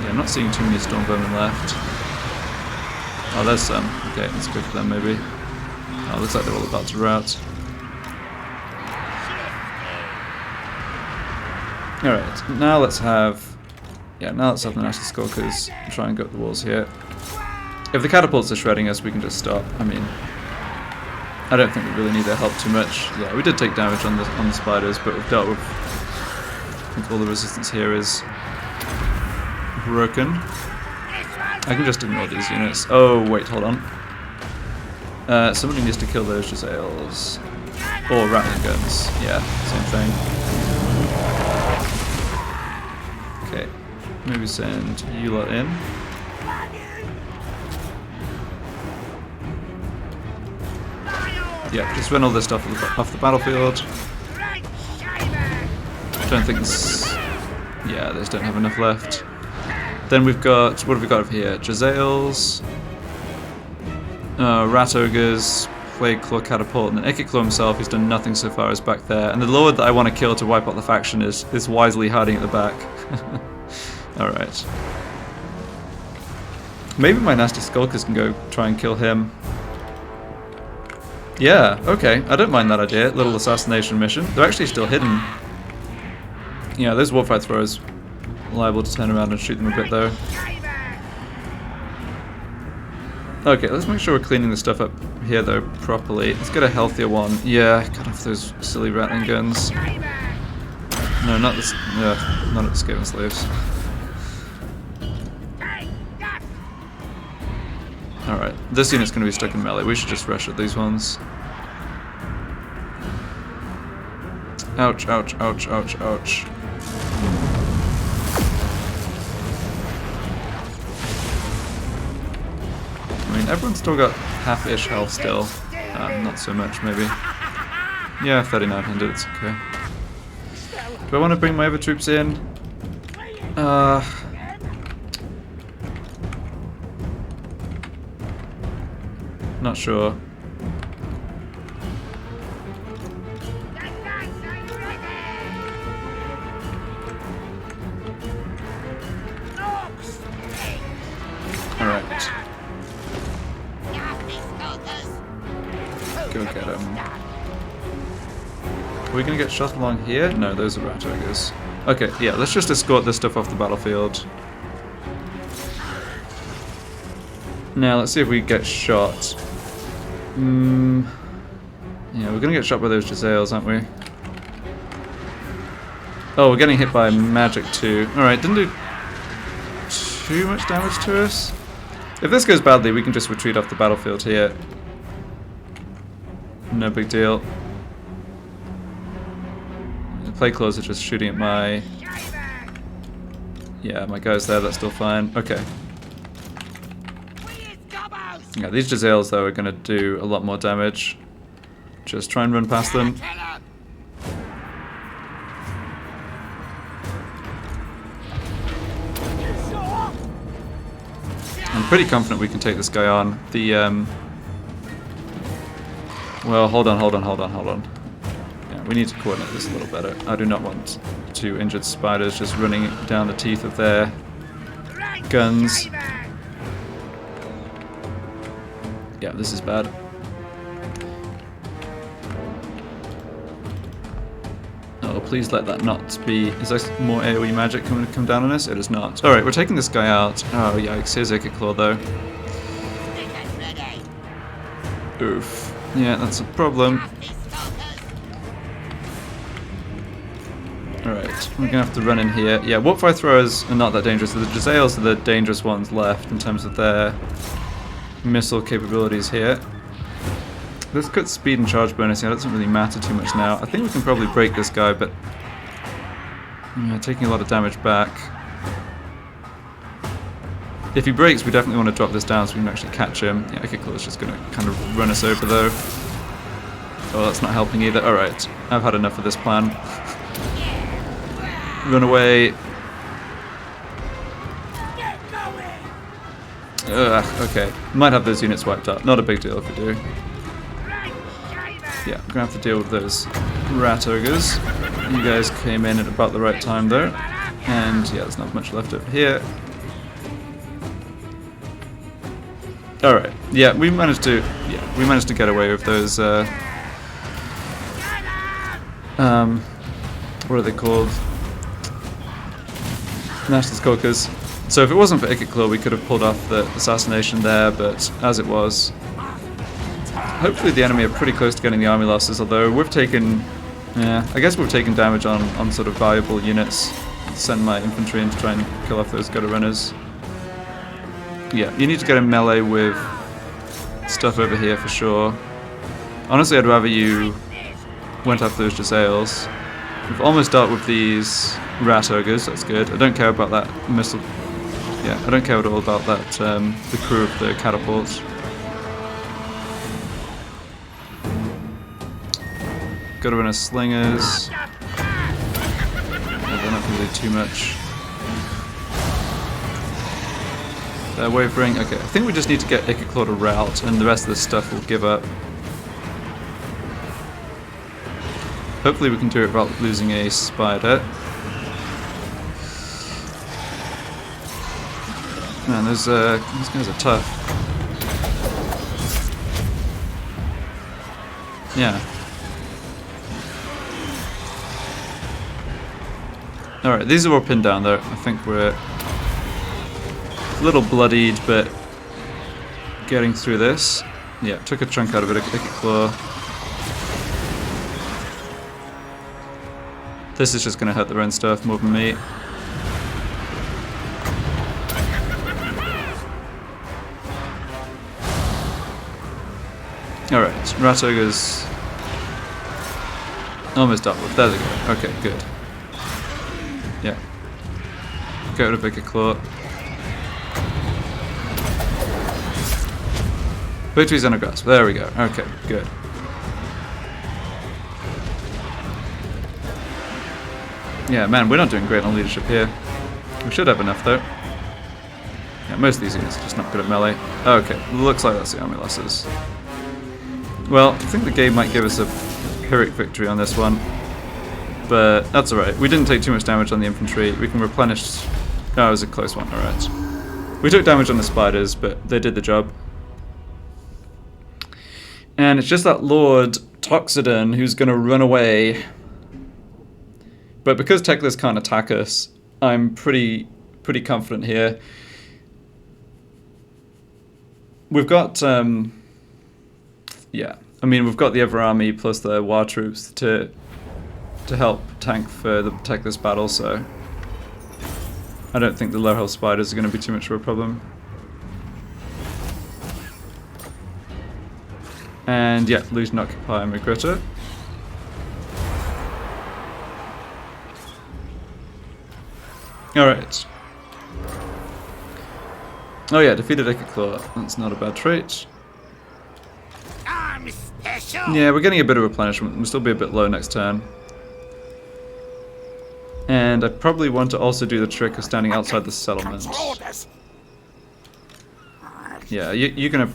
Speaker 1: I'm not seeing too many Stormbowmen left. Oh, there's some. Okay, let's go for them maybe. Oh, looks like they're all about to rout. Alright, now let's have... Yeah, now let's have the Nasty Skulkers try and go up the walls here. If the catapults are shredding us, we can just stop. I mean, I don't think we really need their help too much. Yeah, we did take damage on the spiders, but we've dealt with... I think all the resistance here is... broken. I can just ignore these units. Oh, wait, hold on. Somebody needs to kill those Jezzails. Or Rattling guns. Yeah, same thing. Okay, maybe send you lot in. Yeah, just run all this stuff off the battlefield. Don't think this... Yeah, they just don't have enough left. Then we've got, what have we got over here? Jezzails, Rat Ogres, Plague Claw Catapult, and then Ekit Claw himself, who's done nothing so far, is back there. And the Lord that I want to kill to wipe out the faction is wisely hiding at the back. Alright. Maybe my Nasty Skulkers can go try and kill him. Yeah, okay, I don't mind that idea. Little assassination mission. They're actually still hidden. Yeah, those Warfight Throwers liable to turn around and shoot them a bit though. Okay, let's make sure we're cleaning the stuff up here though properly. Let's get a healthier one. Yeah, cut off those silly Rattling guns. No, not this. Not the Skaven slaves. Alright, this unit's going to be stuck in melee. We should just rush at these ones. Ouch, ouch, ouch, ouch, ouch. I mean, everyone's still got half-ish health still. Not so much, maybe. Yeah, 3,900, it's okay. Do I want to bring my other troops in? Not sure. Alright. Go get him. Are we gonna get shot along here? No, those are Rat Ogres. Okay, yeah, let's just escort this stuff off the battlefield. Now, let's see if we get shot. Yeah, we're gonna get shot by those Jezzails, aren't we? Oh, we're getting hit by magic too. Alright, didn't do too much damage to us. If this goes badly, we can just retreat off the battlefield here. No big deal. The Plague Claws are just shooting at my... Yeah, my guys there, that's still fine. Okay. Yeah, these Jezzails, though, are going to do a lot more damage. Just try and run past them. I'm pretty confident we can take this guy on. The, well, hold on. Yeah, we need to coordinate this a little better. I do not want two injured spiders just running down the teeth of their guns. Yeah, this is bad. Oh, please let that not be... Is there more AoE magic coming to come down on us? It is not. Alright, we're taking this guy out. Oh, yikes. Here's Claw though. Oof. Yeah, that's a problem. Alright, we're gonna have to run in here. Yeah, Warpfire Throwers are not that dangerous. The Jezzails are the dangerous ones left in terms of their missile capabilities here. Let's cut speed and charge bonus. Yeah, that doesn't really matter too much now. I think we can probably break this guy, but yeah, taking a lot of damage back. If he breaks, we definitely want to drop this down so we can actually catch him. Yeah, Claw is just going to kind of run us over though. Oh, that's not helping either. Alright, I've had enough of this plan. Run away. Ugh, okay. Might have those units wiped out. Not a big deal if we do. Yeah, we're gonna have to deal with those rat ogres. You guys came in at about the right time though. And yeah, there's not much left over here. Alright, yeah, we managed to get away with those what are they called? National Skulkers. So if it wasn't for Claw, we could have pulled off the assassination there, but as it was, hopefully the enemy are pretty close to getting the army losses, although we've taken... Yeah, I guess we've taken damage on sort of valuable units. Send my infantry in to try and kill off those gutter runners. Yeah, you need to get in melee with stuff over here for sure. Honestly, I'd rather you went after those Jezzails. We've almost dealt with these rat ogres, that's good. I don't care about that missile... Yeah, I don't care at all about that, the crew of the catapults. Got rid of slingers. Yeah, they're not going to do too much. Wavering. Okay, I think we just need to get Claw to rout, and the rest of this stuff will give up. Hopefully we can do it without losing a spider. Man, these guys are tough. Yeah. Alright, these are all pinned down though. I think we're a little bloodied, but getting through this. Yeah, took a chunk out of it, Claw. This is just going to hurt their own stuff more than me. Alright, rat ogres almost dealt with. There they go. Okay, good. Yeah. Get rid of Bigger Claw. Victory's on a grasp. There we go. Okay, good. Yeah, man, we're not doing great on leadership here. We should have enough, though. Yeah, most of these units are just not good at melee. Okay, looks like that's the army losses. Well, I think the game might give us a Pyrrhic victory on this one. But that's alright. We didn't take too much damage on the infantry. We can replenish... Oh, it was a close one, alright. We took damage on the spiders, but they did the job. And it's just that Lord Toxodon who's going to run away. But because Teclis can't attack us, I'm pretty confident here. We've got, yeah, I mean, we've got the Ever Army plus the War Troops to help tank for the Teclis battle, so I don't think the low health spiders are going to be too much of a problem. And yeah, lose and occupy Magrita. Alright. Oh yeah, defeated Claw. That's not a bad trait.
Speaker 2: I'm special.
Speaker 1: Yeah, we're getting a bit of replenishment. We'll still be a bit low next turn. And I probably want to also do the trick of standing outside the settlement. Yeah, you're gonna...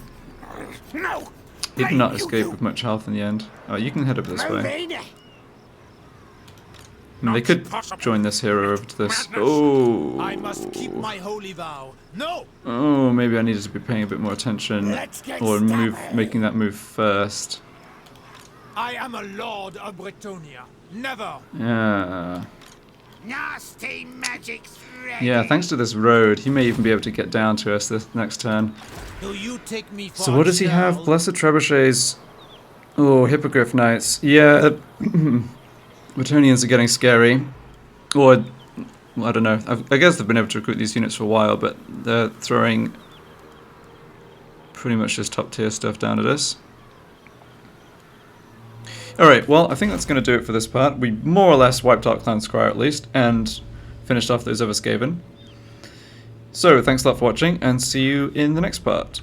Speaker 2: No.
Speaker 1: You cannot escape with much health in the end. Oh, you can head up this way. And they could join this hero over to this. Oh.
Speaker 4: I must keep my holy vow. No!
Speaker 1: Oh, maybe I needed to be paying a bit more attention.
Speaker 4: Let's get
Speaker 1: Or
Speaker 4: started.
Speaker 1: making that move first.
Speaker 4: I am a lord of Bretonia. Never!
Speaker 1: Yeah.
Speaker 2: Nasty magic's ready.
Speaker 1: Yeah, thanks to this road, he may even be able to get down to us this next turn.
Speaker 4: Do you take me for
Speaker 1: So what does he have?
Speaker 4: shell?
Speaker 1: Blessed Trebuchets. Oh, Hippogriff Knights. Yeah, Bretonians are getting scary. Or, I don't know. I guess they've been able to recruit these units for a while, but they're throwing pretty much just top tier stuff down at us. Alright, well, I think that's going to do it for this part. We more or less wiped out Clan Skyre at least, and finished off those other Skaven. So, thanks a lot for watching, and see you in the next part.